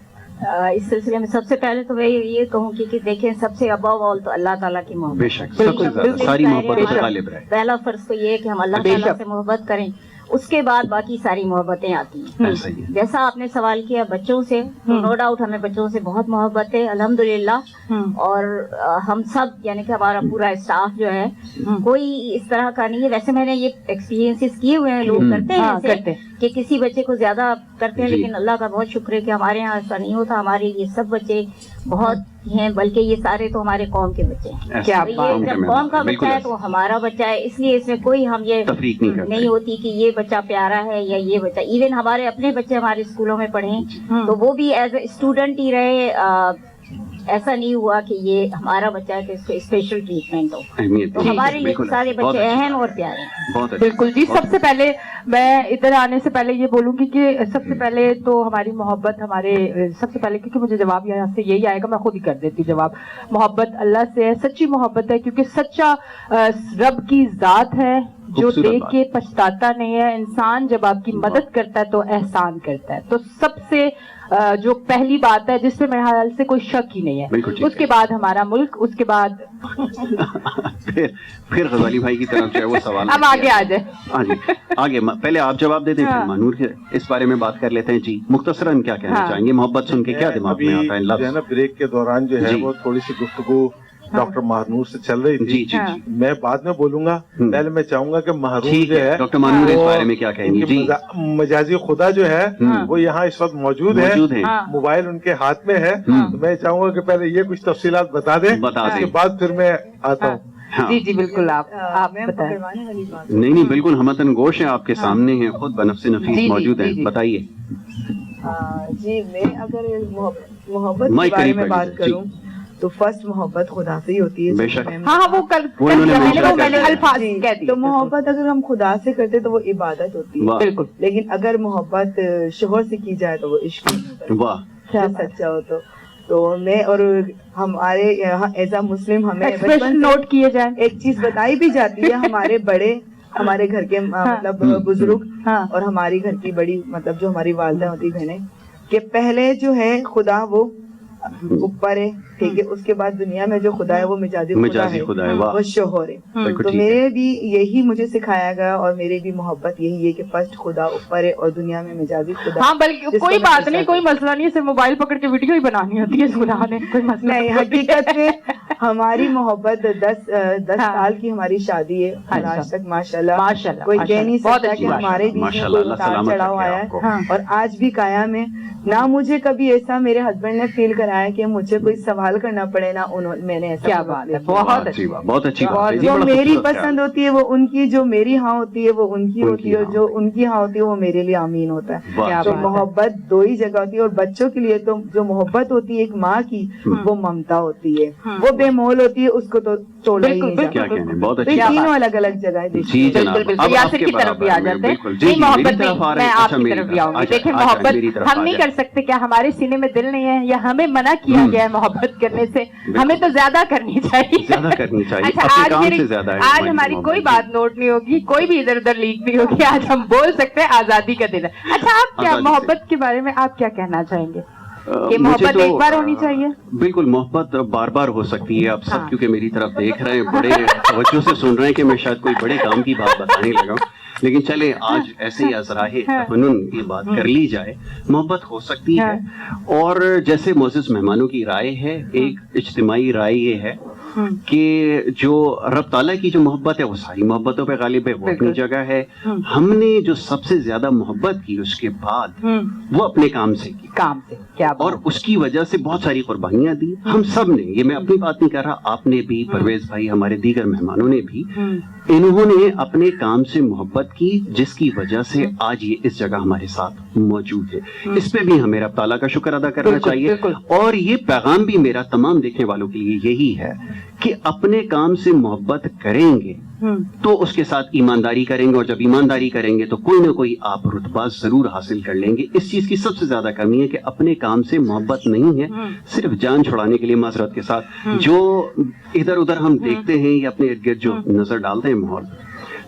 اس سلسلے میں سب سے پہلے تو میں یہ کہوں گی کہ دیکھیں سب سے ابو آل تو اللہ تعالیٰ کی محبت. بے شک, سب سے زیادہ ساری محبت غالب رہے. پہلا فرض تو یہ ہے کہ ہم اللہ تعالیٰ سے محبت کریں, اس کے بعد باقی ساری محبتیں آتی ہیں. جیسا آپ نے سوال کیا بچوں سے, نو ڈاؤٹ ہمیں بچوں سے بہت محبت ہے الحمدللہ. اور ہم سب یعنی کہ ہمارا پورا اسٹاف جو ہے کوئی اس طرح کا نہیں ہے. ویسے میں نے یہ ایکسپیرینس کیے ہوئے ہیں, لوگ کرتے ہیں کہ کسی بچے کو زیادہ کرتے ہیں, لیکن اللہ کا بہت شکر ہے کہ ہمارے یہاں ایسا نہیں ہوتا. ہمارے یہ سب بچے بہت ہیں, بلکہ یہ سارے تو ہمارے قوم کے بچے ہیں. یہ جب قوم کا بچہ ہے تو ہمارا بچہ ہے, اس لیے اس میں کوئی ہم یہ نہیں ہوتی کہ یہ بچہ پیارا ہے یا یہ بچہ. ایون ہمارے اپنے بچے ہمارے اسکولوں میں پڑھیں تو وہ بھی ایز اے اسٹوڈنٹ ہی رہے, ایسا نہیں ہوا کہ یہ ہمارا بچہ ہے کہ اس کو اسپیشل ٹریٹمنٹ ہو. تو ہمارے لیے سارے بچے اہم اور پیارے ہیں. بالکل جی. سب سے پہلے میں ادھر آنے سے پہلے یہ بولوں گی کہ سب سے پہلے تو ہماری محبت ہمارے سب سے پہلے, کیونکہ مجھے جواب یہاں سے یہی آئے گا, میں خود ہی کر دیتی ہوں جواب. محبت اللہ سے ہے, سچی محبت ہے, کیونکہ سچا رب کی ذات ہے جو دیکھ کے پچھتاتا نہیں ہے. انسان جب آپ کی مدد کرتا ہے تو احسان کرتا ہے. تو سب سے جو پہلی بات ہے جس پہ میرے خیال سے کوئی شک ہی نہیں ہے. اس کے بعد ہمارا ملک, اس کے بعد پھر غزالی بھائی کی طرف جو ہے وہ سوال. اب آگے آ جائے. ہاں جی آگے, پہلے آپ جواب دے دیں پھر مانور اس بارے میں بات کر لیتے ہیں. جی مختصراً کیا کہنا چاہیں گے؟ محبت سن کے کیا دماغ میں آتا ہے لفظ؟ بریک کے دوران جو ہے وہ تھوڑی سی گفتگو ڈاکٹر مہنور سے چل رہی تھی. جی میں بعد میں بولوں گا, پہلے میں چاہوں گا کہ مہنور جو ہے ڈاکٹر مہنور اس بارے میں کیا کہیں گے؟ جی مجازی خدا جو ہے وہ یہاں اس وقت موجود ہے, موبائل ان کے ہاتھ میں ہے. تو میں چاہوں گا کہ پہلے یہ کچھ تفصیلات بتا دیں, اس کے بعد پھر میں آتا ہوں. جی جی بالکل, آپ بتائیں. نہیں بالکل ہمتن گوش ہیں, آپ کے سامنے ہیں, خود بنفس نفیس موجود ہیں, بتائیے. جی میں اگر محبت کے بارے میں بات کروں تو فرسٹ محبت خدا سے ہی ہوتی ہے. ہاں وہ الفاظ کہتی. تو محبت اگر ہم خدا سے کرتے تو وہ عبادت ہوتی ہے. بالکل. لیکن اگر محبت شوہر سے کی جائے تو وہ عشق سچا ہو. تو میں اور ہمارے یہاں ایز اے مسلم ہمیں نوٹ کیے جائیں, ایک چیز بتائی بھی جاتی ہے, ہمارے بڑے ہمارے گھر کے مطلب بزرگ اور ہماری گھر کی بڑی مطلب جو ہماری والدہ ہوتی بہنیں کہ پہلے جو ہے خدا وہ اوپر ہے، ٹھیک ہے، اس کے بعد دنیا میں جو خدا ہے وہ مجازی خدا ہے، وہ شوہر ہے. تو میرے بھی یہی مجھے سکھایا گیا اور میری بھی محبت یہی ہے کہ فرسٹ خدا اوپر ہے اور دنیا میں مجازی خدا. ہاں بلکہ کوئی بات نہیں، کوئی مسئلہ نہیں، صرف موبائل پکڑ کے ویڈیو ہی بنانی ہوتی ہے خدا نے، کوئی مسئلہ نہیں. حقیقت میں ہماری محبت 10 سال کی ہماری شادی ہے، آج تک ماشاءاللہ کوئی کہہ نہیں سکتا کہ ہمارے بیچ میں کوئی اتار چڑھاؤ آیا ہے، اور آج بھی قائم ہے. نہ مجھے کبھی ایسا میرے ہسبینڈ نے فیل کرایا کہ مجھے کوئی سوال کرنا پڑے، نہ میں نے ایسا. کیا بات ہے، بہت اچھی بات، بہت اچھی بات. جو میری پسند ہوتی ہے وہ ان کی، جو میری ہاں ہوتی ہے وہ ان کی ہوتی ہے، اور جو ان کی ہاں ہوتی ہے وہ میرے لیے آمین ہوتا ہے. تو محبت دو ہی جگہ ہوتی ہے، اور بچوں کے لیے تو جو محبت ہوتی ہے ایک ماں کی وہ ممتا ہوتی ہے، وہ بے مول ہوتی ہے، اس کو تو توڑا ہی نہیں جاتا. تینوں الگ الگ جگہ ہے. بالکل یاسر کی طرف بھی آ جاتے ہیں. محبت میں آپ کی طرف بھی آؤں گی. دیکھیں محبت ہم نہیں کر سکتے، کیا ہمارے سینے میں دل نہیں ہے یا ہمیں منع کیا گیا ہے محبت کرنے سے؟ ہمیں تو زیادہ کرنی چاہیے. اچھا آج ہماری کوئی بات نوٹ نہیں ہوگی، کوئی بھی ادھر ادھر لیک نہیں ہوگی. آج ہم بول سکتے ہیں آزادی کا دن ہے. اچھا آپ کیا محبت کے بارے میں آپ کیا کہنا چاہیں گے؟ کہ محبت ایک بار ہونی چاہیے؟ بالکل، محبت بار بار ہو سکتی ہے. آپ سب کیونکہ میری طرف دیکھ رہے ہیں، بڑے توجہ سے سن رہے ہیں کہ میں شاید کوئی بڑے کام کی بات بتانے لگا ہوں، لیکن چلے آج ایسے ہی ازراہ تفنن کی بات کر لی جائے. محبت ہو سکتی ہے، اور جیسے معزز مہمانوں کی رائے ہے، ایک اجتماعی رائے یہ ہے کہ جو رب تعالیٰ کی جو محبت ہے وہ ساری محبتوں پہ غالب ہے، وہ اپنی جگہ ہے. ہم نے جو سب سے زیادہ محبت کی اس کے بعد وہ اپنے کام سے کی، اور اس کی وجہ سے بہت ساری قربانیاں دی. ہم سب نے، یہ میں اپنی بات نہیں کر رہا، آپ نے بھی، پرویز بھائی، ہمارے دیگر مہمانوں نے بھی، انہوں نے اپنے کام سے محبت کی، جس کی وجہ سے آج یہ اس جگہ ہمارے ساتھ موجود ہے. اس پہ بھی ہمیں رب تعالیٰ کا شکر ادا کرنا چاہیے. اور یہ پیغام بھی میرا تمام دیکھنے والوں کے لیے یہی ہے کہ اپنے کام سے محبت کریں گے تو اس کے ساتھ ایمانداری کریں گے، اور جب ایمانداری کریں گے تو کوئی نہ کوئی آپ رتبہ ضرور حاصل کر لیں گے. اس چیز کی سب سے زیادہ کمی ہے کہ اپنے کام سے محبت نہیں ہے، صرف جان چھڑانے کے لیے معذرت کے ساتھ جو ادھر ادھر ہم دیکھتے ہیں یا اپنے ارد گرد جو نظر ڈالتے ہیں ماحول،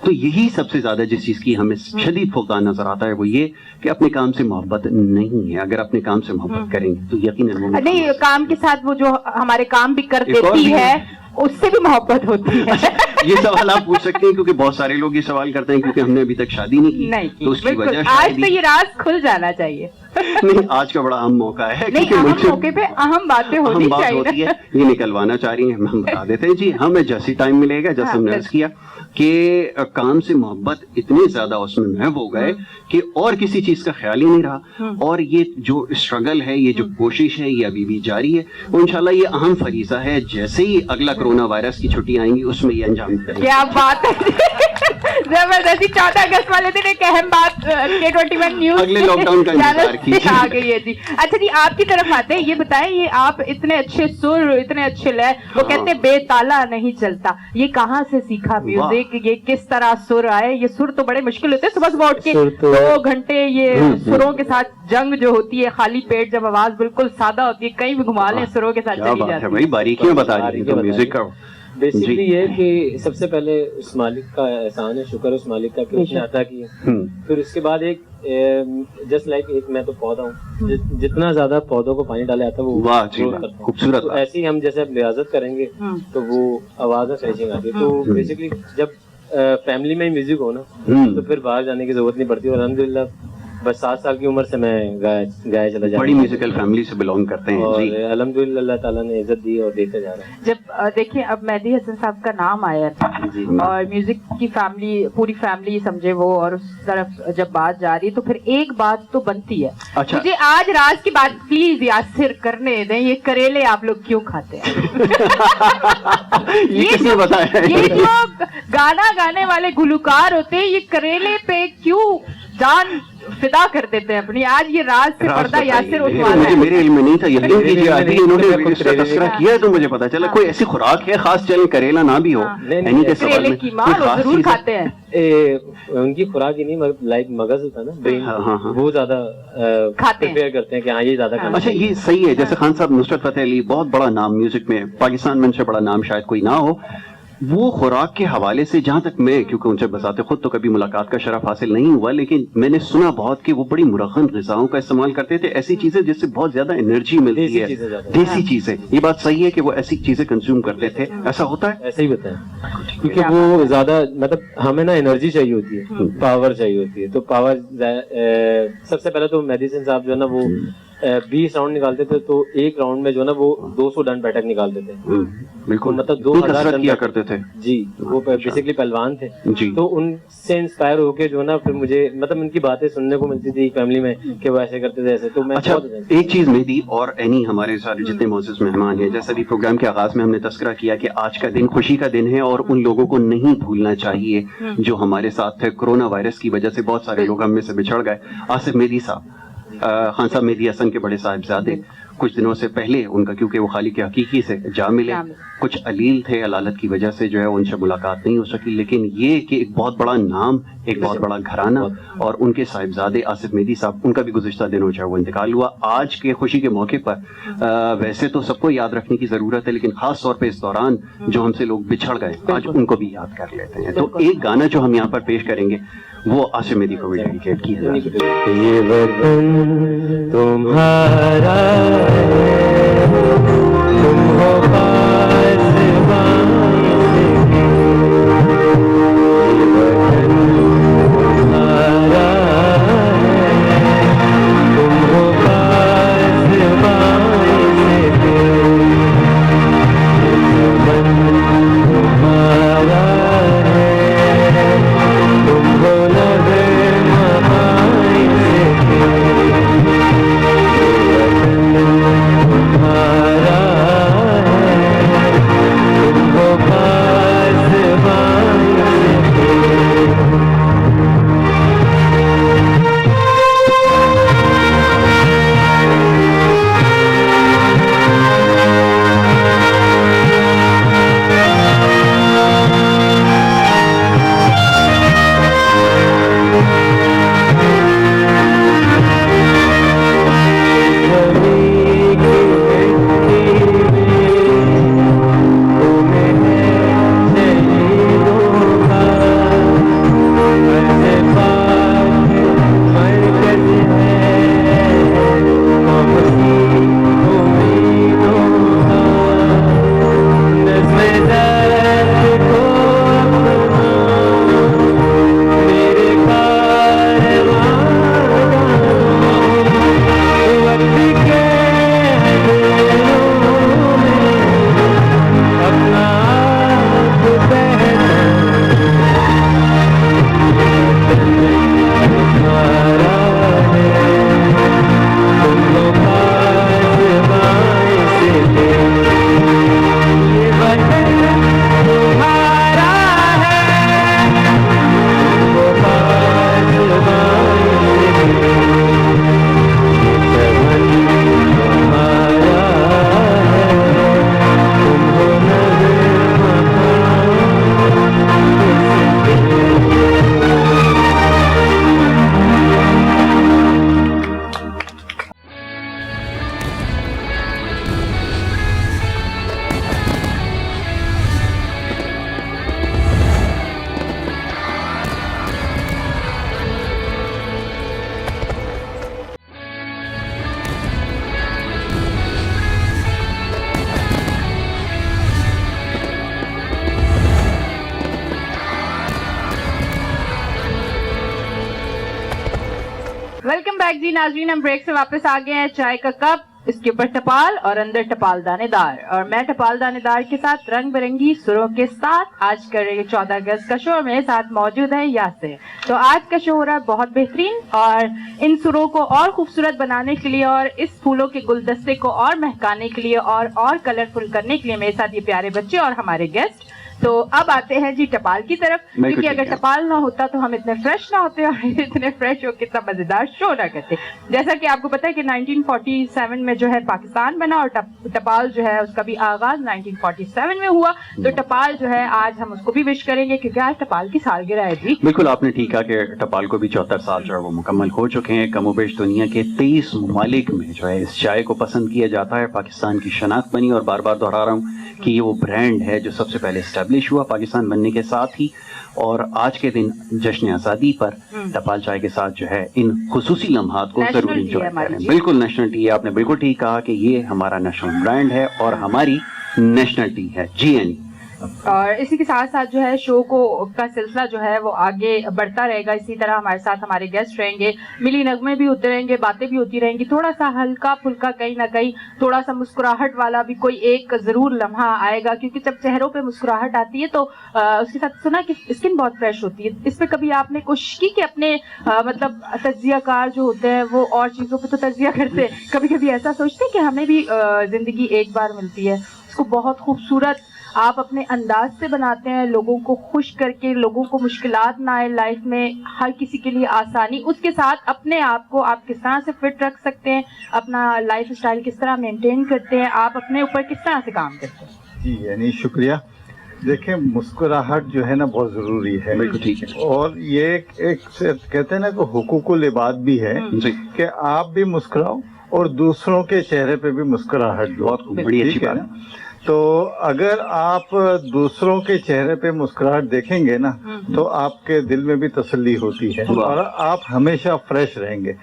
تو یہی سب سے زیادہ جس چیز کی ہمیں شدید فقدان نظر آتا ہے وہ یہ کہ اپنے کام سے محبت نہیں ہے. اگر اپنے کام سے محبت کریں گے تو یقیناً نہیں، کام کے ساتھ وہ جو ہمارے کام بھی کر دیتی ہے اس سے بھی محبت ہوتی ہے. یہ سوال آپ پوچھ سکتے ہیں کیونکہ بہت سارے لوگ یہ سوال کرتے ہیں کیونکہ ہم نے ابھی تک شادی نہیں کی، تو اس کی وجہ آج تو یہ راز کھل جانا چاہیے. نہیں، آج کا بڑا اہم موقع ہے، اہم موقع پہ اہم باتیں ہونی چاہیے. یہ نکلوانا چاہ رہی ہیں، ہم بتا دیتے ہیں. جی ہمیں جیسی ٹائم ملے گا، جیسے ہم نے عرض کیا کہ کام سے محبت اتنے زیادہ اس میں محو ہو گئے کہ اور کسی چیز کا خیال ہی نہیں رہا. اور یہ جو اسٹرگل ہے، یہ جو کوشش ہے، یہ ابھی بھی جاری ہے. انشاءاللہ یہ اہم فریضہ ہے، جیسے ہی اگلا کرونا وائرس کی چھٹی آئیں گی اس میں یہ انجام کریں گے. کیا بات ہے، زبردستی. 14 اگست والے دن ایک اہم بات K21 نیوز اگلے لاک ڈاؤن کا انتظار کیجیے. آ گئی ہے. جی اچھا جی، آپ کی طرف آتے ہیں، یہ بتائیں یہ آپ اتنے اچھے سر، اتنے اچھے لے، وہ کہتے بے تالا نہیں چلتا، یہ کہاں سے سیکھا میوزک؟ یہ کس طرح سر آئے؟ یہ سر تو بڑے مشکل ہوتے ہیں، صبح صبح اٹھ کے 2 گھنٹے یہ سروں کے ساتھ جنگ جو ہوتی ہے، خالی پیٹ جب آواز بالکل سادہ ہوتی ہے، کہیں بھی گھما لیں سروں کے ساتھ چلی جاتی ہے. بھائی باریکیاں بتا رہی ہیں میوزک کا. بیسکلی یہ کہ سب سے پہلے اس مالک کا احسان ہے، شکر اس مالک کا کہ اس نے عطا کی ہے. پھر اس کے بعد ایک جسٹ لائک ایک میں تو پودا ہوں، جتنا زیادہ پودوں کو پانی ڈالے آتا ہے وہ خوبصورت. ایسے ہی ہم جیسے ریاضت کریں گے تو وہ آواز میں فریشنگ آتی ہے. تو بیسکلی جب فیملی میں میوزک ہو نا تو پھر باہر جانے کی ضرورت نہیں پڑتی. اور الحمدللہ بس 7 سال کی عمر سے میں گائے چلا جا رہا ہوں. بڑی میوزیکل فیملی سے بلانگ کرتے ہیں. اور الحمدللہ اللہ تعالیٰ نے عزت دی اور دیتے جا رہے ہیں. جب دیکھیں اب مہدی حسن صاحب کا نام آیا تھا اور میوزک کی فیملی، پوری فیملی سمجھے وہ، اور اس طرف جب بات جا رہی تو پھر ایک بات تو بنتی ہے. مجھے آج راز کی بات پلیز یاسر کرنے دیں، یہ کریلے آپ لوگ کیوں کھاتے ہیں؟ یہ جو گانا گانے والے گلوکار ہوتے ہیں یہ کریلے پہ کیوں جان فدا کر دیتے ہیں اپنی؟ آج یہ راز سے پردہ یاسر اٹھوانا ہے. میرے علم میں نہیں تھا، یقین کیجیے ابھی انہوں نے اس کا تذکرہ کیا ہے تو مجھے پتا چلا کوئی ایسی خوراک ہے خاص، چلیں کریلا نہ بھی ہو، کریلے کی ماں ضرور کھاتے ہیں. ان کی خوراک ہی نہیں، لائک مغز ہوتا ہے نا برین، وہ زیادہ پریپیئر کرتے ہیں کہ ہاں یہ زیادہ کھانا. اچھا یہ صحیح ہے. جیسے خان صاحب نصرت فتح علی، بہت بڑا نام میوزک میں، پاکستان میں ان سے بڑا نام شاید کوئی نہ ہو. وہ خوراک کے حوالے سے جہاں تک میں, کیونکہ ان سے بذات خود تو کبھی ملاقات کا شرف حاصل نہیں ہوا, لیکن میں نے سنا بہت کہ وہ بڑی مرغن غذاؤں کا استعمال کرتے تھے, ایسی چیزیں جس سے بہت زیادہ انرجی ملتی ہے, دیسی چیزیں. یہ بات صحیح ہے کہ وہ ایسی چیزیں کنزیوم کرتے تھے, ایسا ہوتا ہے؟ ایسا ہی ہوتا ہے, کیونکہ وہ زیادہ مطلب ہمیں نا انرجی چاہیے ہوتی ہے, پاور چاہیے ہوتی ہے. تو پاور سب سے پہلے تو میڈیسن صاحب جو ہے نا وہ 20 راؤنڈ نکالتے تھے, تو ایک راؤنڈ میں جو ہے نا وہ 200 ڈن بیٹھک نکالتے تھے. بالکل, مطلب 2000 کیا کرتے تھے. جی, وہ بیسیکلی پہلوان تھے. تو ان سے انسپائر ہو کے جو ہے نا پھر مجھے مطلب ان کی باتیں سننے کو ملتی تھی فیملی میں کہ وہ ایسے کرتے تھے ایسے. تو میں ایک چیز مہدی اور اینی ہمارے سارے جتنے معزز مہمان ہیں, جیسا بھی پروگرام کے آغاز میں ہم نے تذکرہ کیا کہ آج کا دن خوشی کا دن ہے, اور ان لوگوں کو نہیں بھولنا چاہیے جو ہمارے ساتھ تھے. کورونا وائرس کی وجہ سے بہت سارے لوگ ہم میں سے بچھڑ گئے. آصف مہدی صاحب, خان صاحب مہدی حسن کے بڑے صاحبزادے, کچھ دنوں سے پہلے ان کا کیونکہ وہ خالق حقیقی سے جا ملے, کچھ علیل تھے, علالت کی وجہ سے جو ہے ان سے ملاقات نہیں ہو سکی. لیکن یہ کہ ایک بہت بڑا نام, ایک بہت بڑا گھرانہ, اور ان کے صاحبزادے آصف مہدی صاحب, ان کا بھی گزشتہ دنوں جو ہے وہ انتقال ہوا. آج کے خوشی کے موقع پر ویسے تو سب کو یاد رکھنے کی ضرورت ہے, لیکن خاص طور پہ اس دوران جو ہم سے لوگ بچھڑ گئے, آج ان کو بھی یاد کر لیتے ہیں. تو ایک گانا جو ہم یہاں پر پیش کریں گے وہ آصف مہدی کو بھی ڈیڈیکیٹ کیا جائے. یہ وطن تمہارا ہے, تم ہو پاسبان کے, یہ وطن تمہارا ہے, تم ہو پاسبان کے, یہ وطن تمہارا ہے, تم ہو ویلکم بیک جی ناظرین, ہم بریک سے واپس آ گئے ہیں. چائے کا کپ, اس کے اوپر ٹپال اور اندر ٹپال دانے دار, اور میں ٹپال دانے دار کے ساتھ رنگ برنگی سروں کے ساتھ آج کر رہے 14 اگست کا شو, اور میرے ساتھ موجود ہے یاسر. تو آج کا شو ہو رہا ہے بہت بہترین, اور ان سروں کو اور خوبصورت بنانے کے لیے اور اس پھولوں کے گلدستے کو اور مہکانے کے لیے اور کلرفل کرنے کے لیے میرے ساتھ یہ پیارے بچے اور ہمارے گیسٹ. تو اب آتے ہیں جی ٹپال کی طرف, کیونکہ اگر ٹپال نہ ہوتا تو ہم اتنے فریش نہ ہوتے اور اتنے فریش ہو کے اتنا مزیدار شو نہ کرتے. جیسا کہ آپ کو پتا ہے کہ 1947 میں جو ہے پاکستان بنا, اور ٹپال جو ہے اس کا بھی آغاز 1947 میں ہوا. تو ٹپال جو ہے آج ہم اس کو بھی وش کریں گے کیونکہ آج ٹپال کی سالگرہ ہے جی. بالکل آپ نے ٹھیک کہا کہ ٹپال کو بھی 74 سال جو ہے وہ مکمل ہو چکے ہیں. کم و بیش دنیا کے 23 ممالک میں جو ہے اس چائے کو پسند کیا جاتا ہے. پاکستان کی شناخت بنی, اور بار بار دہرا رہا ہوں کہ یہ وہ برانڈ ہے جو سب سے پہلے اسٹیبلش اسٹیبلش ہوا پاکستان بننے کے ساتھ ہی، اور آج کے دن جشن آزادی پر ٹپال چائے کے ساتھ جو ہے ان خصوصی لمحات کو ضرور انجوائے کریں. بالکل نیشنل ٹی ہے، آپ نے بالکل ٹھیک کہا کہ یہ ہمارا نیشنل برانڈ ہے اور ہماری نیشنل ٹی ہے. جی این. اور اسی کے ساتھ ساتھ جو ہے شو کا سلسلہ جو ہے وہ آگے بڑھتا رہے گا. اسی طرح ہمارے ساتھ ہمارے گیسٹ رہیں گے، ملی نغمے بھی ہوتے رہیں گے، باتیں بھی ہوتی رہیں گی، تھوڑا سا ہلکا پھلکا کہیں نہ کہیں تھوڑا سا مسکراہٹ والا بھی کوئی ایک ضرور لمحہ آئے گا، کیونکہ جب چہروں پہ مسکراہٹ آتی ہے تو اس کے ساتھ سنا کہ اسکن بہت فریش ہوتی ہے. اس پہ کبھی آپ نے کوشش کی کہ اپنے مطلب تجزیہ کار جو ہوتے ہیں وہ اور چیزوں پہ تو تجزیہ کرتے ہیں، کبھی کبھی ایسا سوچتے ہیں کہ ہمیں بھی زندگی ایک بار ملتی ہے، اس کو بہت خوبصورت آپ اپنے انداز سے بناتے ہیں، لوگوں کو خوش کر کے، لوگوں کو مشکلات نہ آئے لائف میں، ہر کسی کے لیے آسانی، اس کے ساتھ اپنے آپ کو آپ کس طرح سے فٹ رکھ سکتے ہیں، اپنا لائف اسٹائل کس طرح مینٹین کرتے ہیں، آپ اپنے اوپر کس طرح سے کام کرتے ہیں. جی یعنی شکریہ. دیکھیں مسکراہٹ جو ہے نا بہت ضروری ہے، اور یہ ایک کہتے ہیں نا کہ حقوق العباد بھی ہے کہ آپ بھی مسکراؤ اور دوسروں کے چہرے پہ بھی مسکراہٹ دو. بہت بڑی اچھی بات ہے. تو اگر آپ دوسروں کے چہرے پہ مسکراہٹ دیکھیں گے نا تو آپ کے دل میں بھی تسلی ہوتی ہے اور آپ ہمیشہ فریش رہیں گے.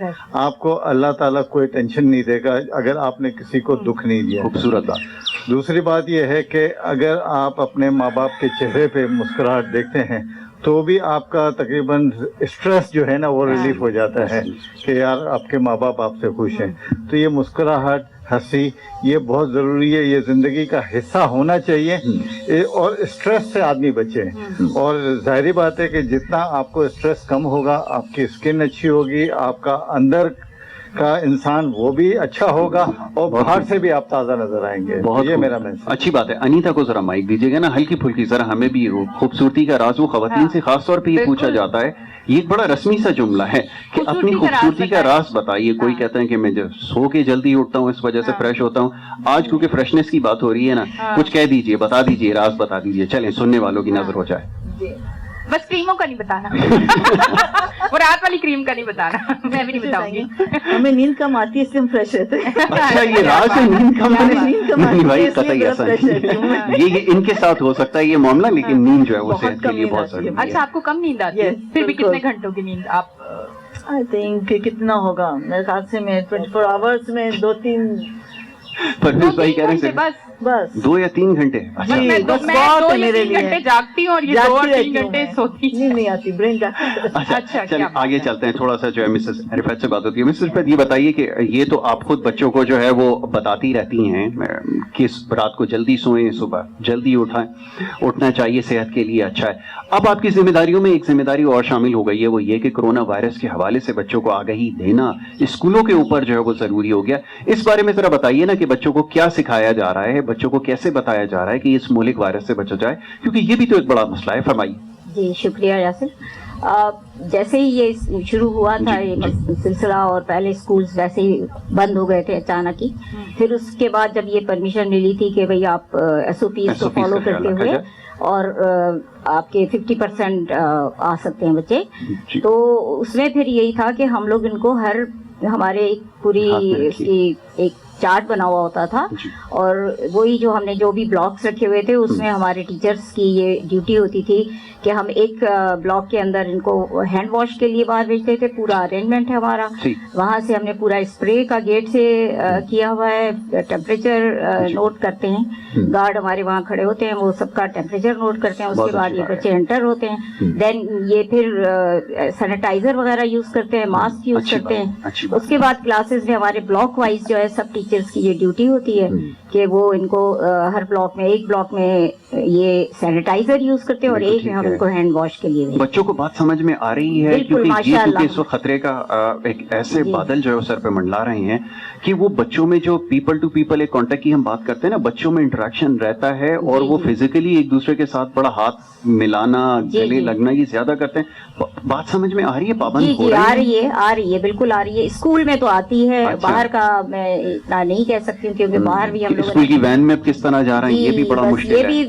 آپ کو اللہ تعالیٰ کوئی ٹینشن نہیں دے گا اگر آپ نے کسی کو دکھ نہیں دیا. خوبصورت بات. دوسری بات یہ ہے کہ اگر آپ اپنے ماں باپ کے چہرے پہ مسکراہٹ دیکھتے ہیں تو بھی آپ کا تقریباً اسٹریس جو ہے نا وہ ریلیف ہو جاتا ہے کہ یار آپ کے ماں باپ آپ سے خوش ہیں. تو یہ مسکراہٹ، ہنسی، یہ بہت ضروری ہے، یہ زندگی کا حصہ ہونا چاہیے، اور اسٹریس سے آدمی بچے. اور ظاہری بات ہے کہ جتنا آپ کو اسٹریس کم ہوگا آپ کی اسکن اچھی ہوگی، آپ کا اندر کا انسان وہ بھی اچھا ہوگا اور باہر سے بھی آپ تازہ نظر آئیں گے. یہ میرا میسج. اچھی بات ہے. انیتا کو ذرا مائک دیجیے گا نا، ہلکی پھلکی ذرا ہمیں بھی خوبصورتی کا راز وہ خواتین سے خاص طور پہ یہ پوچھا جاتا ہے. یہ ایک بڑا رسمی سا جملہ ہے کہ اپنی خوبصورتی کا راز بتائیے. کوئی کہتا ہے کہ میں سو کے جلدی اٹھتا ہوں اس وجہ سے فریش ہوتا ہوں. آج کیونکہ فریشنس کی بات ہو رہی ہے نا، کچھ کہہ دیجیے، بتا دیجیے، راز بتا دیجیے، چلیں سننے والوں کی نظر ہو جائے. بس کریموں کا نہیں بتانا، وہ رات والی کریم کا نہیں بتانا، میں بھی نہیں بتاؤں گی. ہمیں نیند کم آتی ہے اس لیے ہم فریش رہتے ہیں. اچھا یہ راز ہے نیند کم آنے؟ نہیں بھائی قطعی ایسا نہیں، یہ ان کے ساتھ ہو سکتا ہے یہ معاملہ، لیکن نیند جو ہے وہ صحت کے لیے بہت ضروری ہے. اچھا آپ کو کم نیند آتی ہے؟ پھر بھی کتنے گھنٹوں کی نیند آپ؟ آئی تھنک کتنا ہوگا میرے خیال سے میں 24 آورس میں 2-3 پرویز بھائی کہہ رہے ہیں بس 2 یا 3 گھنٹے. میں 2 یا 3 گھنٹے جاگتی ہوں اور یہ 2 اور 3 گھنٹے سوتی. نہیں آتی، برین جاتا. اچھا چلیں آگے چلتے ہیں. تھوڑا سا جو ہے مسز رفعت سے بات ہوتی ہے. مسز رفعت یہ بتائیے کہ یہ تو آپ خود بچوں کو جو ہے وہ بتاتی رہتی ہیں کہ رات کو جلدی سوئیں، صبح جلدی اٹھائیں، اٹھنا چاہیے، صحت کے لیے اچھا ہے. اب آپ کی ذمہ داریوں میں ایک ذمہ داری اور شامل ہو گئی ہے، وہ یہ کہ کرونا وائرس کے حوالے سے بچوں کو آگاہی دینا اسکولوں کے اوپر جو ہے وہ ضروری ہو گیا. اس بارے میں ذرا بتائیے نا کہ بچوں کو کیا سکھایا جا رہا ہے، بچوں کو کیسے بتایا جا رہا ہے کہ اس مہلک وائرس سے بچا جائے، کیونکہ یہ بھی تو ایک بڑا مسئلہ ہے. فرمائیے. جی شکریہ یاسر. جیسے ہی یہ شروع ہوا تھا یہ سلسلہ، اور پہلے سکولز ویسے ہی بند ہو گئے تھے اچانک ہی، پھر اس کے بعد جب یہ پرمیشن ملی تھی کہ بھئی آپ SOPs کو فالو کرتے ہوئے اور آپ کے 50% آ سکتے ہیں بچے، تو اس میں پھر یہی تھا کہ ہم لوگ ان کو ہمارے پوری ایک چارٹ بنا ہوا ہوتا تھا، اور وہی جو ہم نے جو بھی بلاکس رکھے ہوئے تھے اس میں ہمارے ٹیچرز کی یہ ڈیوٹی ہوتی تھی کہ ہم ایک بلاک کے اندر ان کو ہینڈ واش کے لیے باہر بھیجتے تھے. پورا ارینجمنٹ ہے ہمارا، وہاں سے ہم نے پورا اسپرے کا گیٹ سے کیا ہوا ہے، ٹیمپریچر نوٹ کرتے ہیں، گارڈ ہمارے وہاں کھڑے ہوتے ہیں، وہ سب کا ٹیمپریچر نوٹ کرتے ہیں. اس کے بعد یہ بچے انٹر ہوتے ہیں، دین یہ پھر سینیٹائزر وغیرہ یوز کرتے ہیں، ماسک یوز کرتے ہیں. اس کے بعد کلاسز میں ہمارے بلاک وائز جو ہے سب ٹیچرز کی یہ ڈیوٹی ہوتی ہے کہ وہ ان کو ہر بلاک میں، ایک بلاک میں یہ سینیٹائزر یوز کرتے ہیں اور ایک میں ہم ان کو ہینڈ واش کے لیے. بچوں کو بات سمجھ میں آ رہی ہے کیونکہ اس وقت خطرے کا ایک ایسے بادل جو ہے سر پہ منڈلا رہے ہیں کہ وہ بچوں میں جو پیپل ٹو پیپل ایک کانٹیکٹ کی ہم بات کرتے ہیں نا، بچوں میں انٹریکشن رہتا ہے اور وہ فزیکلی ایک دوسرے کے ساتھ بڑا ہاتھ ملانا، گلے لگنا یہ زیادہ کرتے ہیں. بات سمجھ میں آ رہی ہے؟ پابند ہو رہی ہے؟ آ رہی ہے بالکل آ رہی ہے. اسکول میں تو آتی ہے، باہر کا میں اتنا نہیں کہہ سکتی ہوں کیونکہ باہر بھی ہم لوگ اسکول کی وین میں کس طرح جا رہے ہیں یہ بھی بڑا مشکل ہے. یہ بھی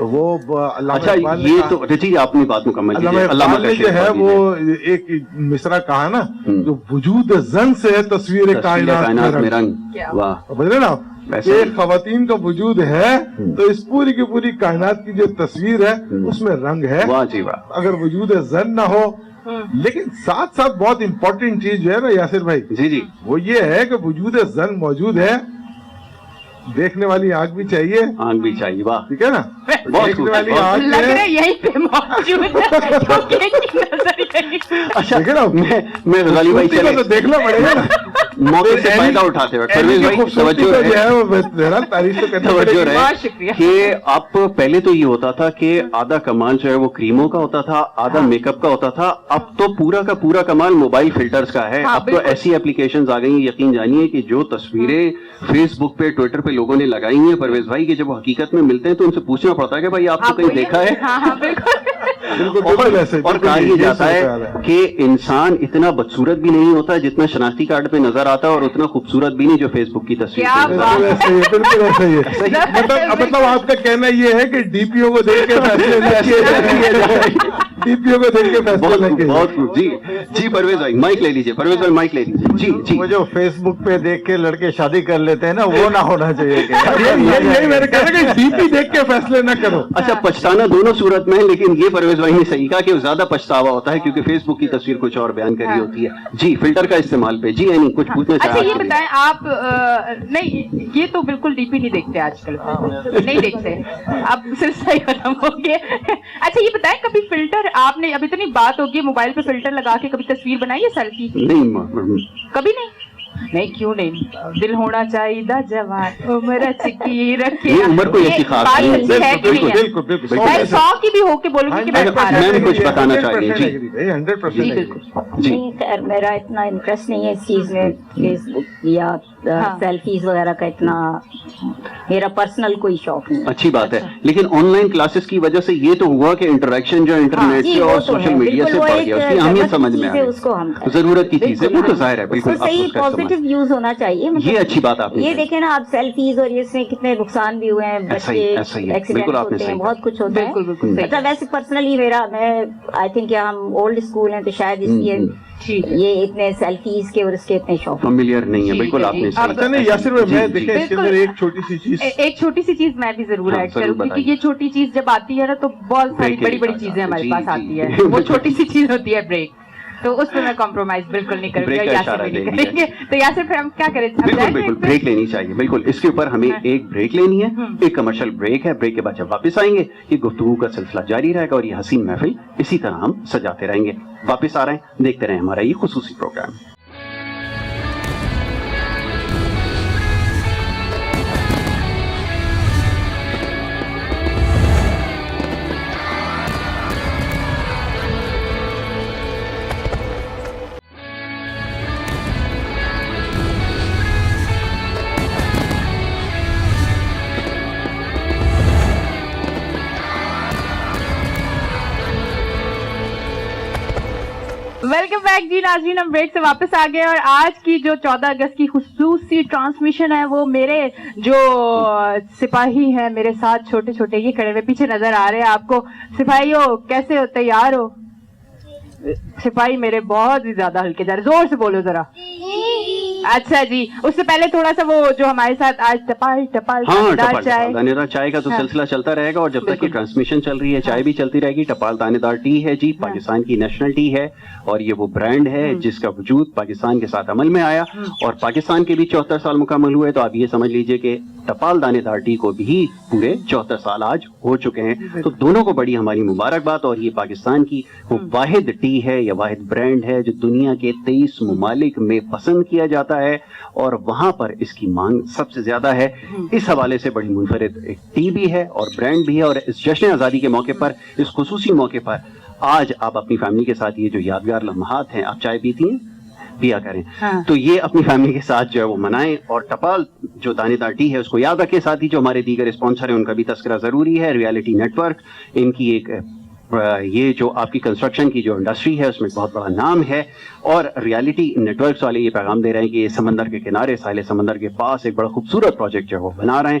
وہ اچھا یہ تو جی اپنی بات مکمل کیجیے. علامہ نے جو ہے وہ ایک مصرع کہا نا جو وجود زن سے ہے تصویر کائنات میں رنگ. واہ سمجھ رہے نا آپ ایک خواتین کا وجود ہے تو اس پوری کی پوری کائنات کی جو تصویر ہے اس میں رنگ ہے. واہ جی واہ. اگر وجود زن نہ ہو لیکن ساتھ ساتھ بہت امپورٹنٹ چیز جو ہے نا یاسر بھائی جی جی وہ یہ ہے کہ وجود زن موجود ہے دیکھنے والی آنکھ بھی چاہیے. آنکھ بھی چاہیے. واہ ٹھیک ہے نا دیکھنے والی آنکھ لگ رہا ہے یہیں پہ موجود ہے. اچھا میں غزالی بھائی چلے تو دیکھنا پڑے گا نا موقع سے فائدہ اٹھاتے ہوئے پرویز بھائی توجہ رہے کہ آپ پہلے تو یہ ہوتا تھا کہ آدھا کمال جو ہے وہ کریموں کا ہوتا تھا آدھا میک اپ کا ہوتا تھا. اب تو پورا کا پورا کمال موبائل فلٹرز کا ہے. اب تو ایسی اپلیکیشنز آ گئی ہیں یقین جانیے کہ جو تصویریں فیس بک پہ ٹویٹر پہ لوگوں نے لگائی ہیں پرویز بھائی کہ جب وہ حقیقت میں ملتے ہیں تو ان سے پوچھنا پڑتا ہے کہ بھائی آپ کو کہیں دیکھا ہے. اور کہا یہ جاتا ہے کہ انسان اتنا بدصورت بھی نہیں ہوتا جتنا شناختی کارڈ پہ نظر آتا ہے اور اتنا خوبصورت بھی نہیں جو فیس بک کی تصویر. بالکل ایسا ہی ہے. مطلب آپ کا کہنا یہ ہے کہ ڈی پی او کو دیکھ کے ڈی پی او کو دیکھ کے فیصلے. بہت خوب. جی جی پرویز بھائی مائک لے لیجیے. پرویز بھائی مائک لے لیجیے. جی جی وہ جو فیس بک پہ دیکھ کے لڑکے شادی کر لیتے ہیں نا وہ نہ ہونا چاہیے. یہی میں نے کہا کہ ڈی پی دیکھ کے فیصلے نہ کرو. اچھا پچھتانا دونوں صورت میں ہے لیکن یہ پرویز بھائی نے صحیح کہا کہ زیادہ پچھتاوا ہوتا ہے کیونکہ فیس بک کی تصویر کچھ اور بیان کری ہوتی ہے. جی فلٹر کا استعمال پہ. جی یعنی کچھ پوچھنا چاہتے ہیں. اچھا یہ بتائیں آپ نہیں یہ تو بالکل ڈی پی نہیں دیکھتے آج کل نہیں دیکھتے اب سلسلہ ہی ختم ہو گیا. اچھا یہ بتائیں کبھی فلٹر آپ نے ابھی اتنی بات ہوگی موبائل پہ فلٹر لگا کے کبھی تصویر بنائی ہے سیلفی؟ کبھی نہیں کیوں نہیں؟ دل ہونا چاہیے جوان عمر اچھی رکھے. عمر کوئی ایسی خاص نہیں 100 کی بھی ہو کے بولوں گی کہ میں کچھ بتانا چاہیے. جی خیر میرا اتنا انٹرسٹ نہیں ہے اس چیز میں فیس بک یا سیلفیز وغیرہ کا اتنا میرا پرسنل کوئی شوق نہیں. اچھی بات ہے لیکن آن لائن کلاسز کی وجہ سے یہ تو ہوا کہ انٹریکشن جو انٹرنیٹ سے اور سوشل میڈیا سے بڑھ گیا. اس کی اہمیت سمجھ میں آئی. ضرورت کی چیز ہے وہ تو ظاہر ہے بالکل صحیح پازیٹیو یوز ہونا چاہیے. یہ اچھی بات آپ نے یہ دیکھیں نا آپ سیلفیز اور اس میں کتنے نقصان بھی ہوئے ہیں بچے ایکسیڈنٹ ہوتے ہیں بہت کچھ ہوتا ہے. مطلب ویسے پرسنلی میرا میں آئی تھنک ہم اولڈ اسکول ہیں تو شاید اس لیے یہ اتنے سیلفیز کے اور اس کے اتنے شوق فیملیئر نہیں ہے. بالکل آپ نے ایک چھوٹی سی چیز میں بھی ضرور ایڈ کروں کیونکہ یہ چھوٹی چیز جب آتی ہے نا تو بہت ساری بڑی بڑی چیزیں ہمارے پاس آتی ہے. وہ چھوٹی سی چیز ہوتی ہے بریک تو اس پہ میں کمپرومائز بالکل نہیں کروں گا. یاسر بھی نہیں کریں گے تو یاسر پھر ہم کیا کریں؟ بالکل بریک لینی چاہیے. بالکل اس کے اوپر ہمیں ایک بریک لینی ہے. ایک کمرشل بریک ہے. بریک کے بعد جب واپس آئیں گے یہ گفتگو کا سلسلہ جاری رہے گا اور یہ حسین محفل اسی طرح ہم سجاتے رہیں گے. واپس آ رہے ہیں دیکھتے رہیں ہمارا یہ خصوصی پروگرام. ویلکم بیک جی ناظرین. ہم بریک سے واپس آ گئے اور آج کی جو 14 اگست کی خصوصی ٹرانسمیشن ہے وہ میرے جو سپاہی ہیں میرے ساتھ چھوٹے چھوٹے یہ کھڑے ہوئے پیچھے نظر آ رہے ہیں آپ کو. سپاہیوں کیسے ہو؟ تیار ہو؟ سپاہی میرے بہت ہی زیادہ ہلکے جا رہے. زور سے بولو ذرا. اچھا جی اس سے پہلے تھوڑا سا وہ جو ہمارے ساتھ آج ٹپال دانے دار چائے کا تو سلسلہ چلتا رہے گا اور جب تک یہ ٹرانسمیشن چل رہی ہے چائے بھی چلتی رہے گی. ٹپال دانے دار ٹی ہے جی پاکستان کی نیشنل ٹی ہے اور یہ وہ برانڈ ہے جس کا وجود پاکستان کے ساتھ عمل میں آیا اور پاکستان کے بھی 74 سال مکمل ہوئے. تو آپ یہ سمجھ لیجئے کہ ٹپال دانے دار ٹی کو بھی پورے 74 سال آج ہو چکے ہیں. تو دونوں کو بڑی ہماری مبارکباد. اور یہ پاکستان کی وہ واحد ٹی ہے یا واحد برانڈ ہے جو دنیا کے 23 ممالک میں پسند کیا جاتا ہے اور وہاں پر اس کی مانگ سب سے زیادہ ہے. اس حوالے سے بڑی منفرد ایک ٹی بھی ہے اور برانڈ بھی ہے. اور اس جشن آزادی کے موقع پر اس خصوصی موقع پر آج آپ اپنی فیملی کے ساتھ یہ جو یادگار لمحات ہیں آپ چائے پیتی ہیں پیا کریں تو یہ اپنی فیملی کے ساتھ جو ہے وہ منائیں. اور ٹپال جو دانے دار ٹی ہے اس کو یاد رکھیں. ساتھ ہی جو ہمارے دیگر اسپانسر ہیں ان کا بھی تذکرہ ضروری ہے. ریالٹی نیٹ ورک ان کی ایک یہ جو آپ کی کنسٹرکشن کی جو انڈسٹری ہے اس میں بہت بڑا نام ہے اور ریالٹی نیٹ ورکس والے یہ پیغام دے رہے ہیں کہ یہ سمندر کے کنارے ساحل سمندر کے پاس ایک بڑا خوبصورت پروجیکٹ جو ہے وہ بنا رہے ہیں.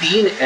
3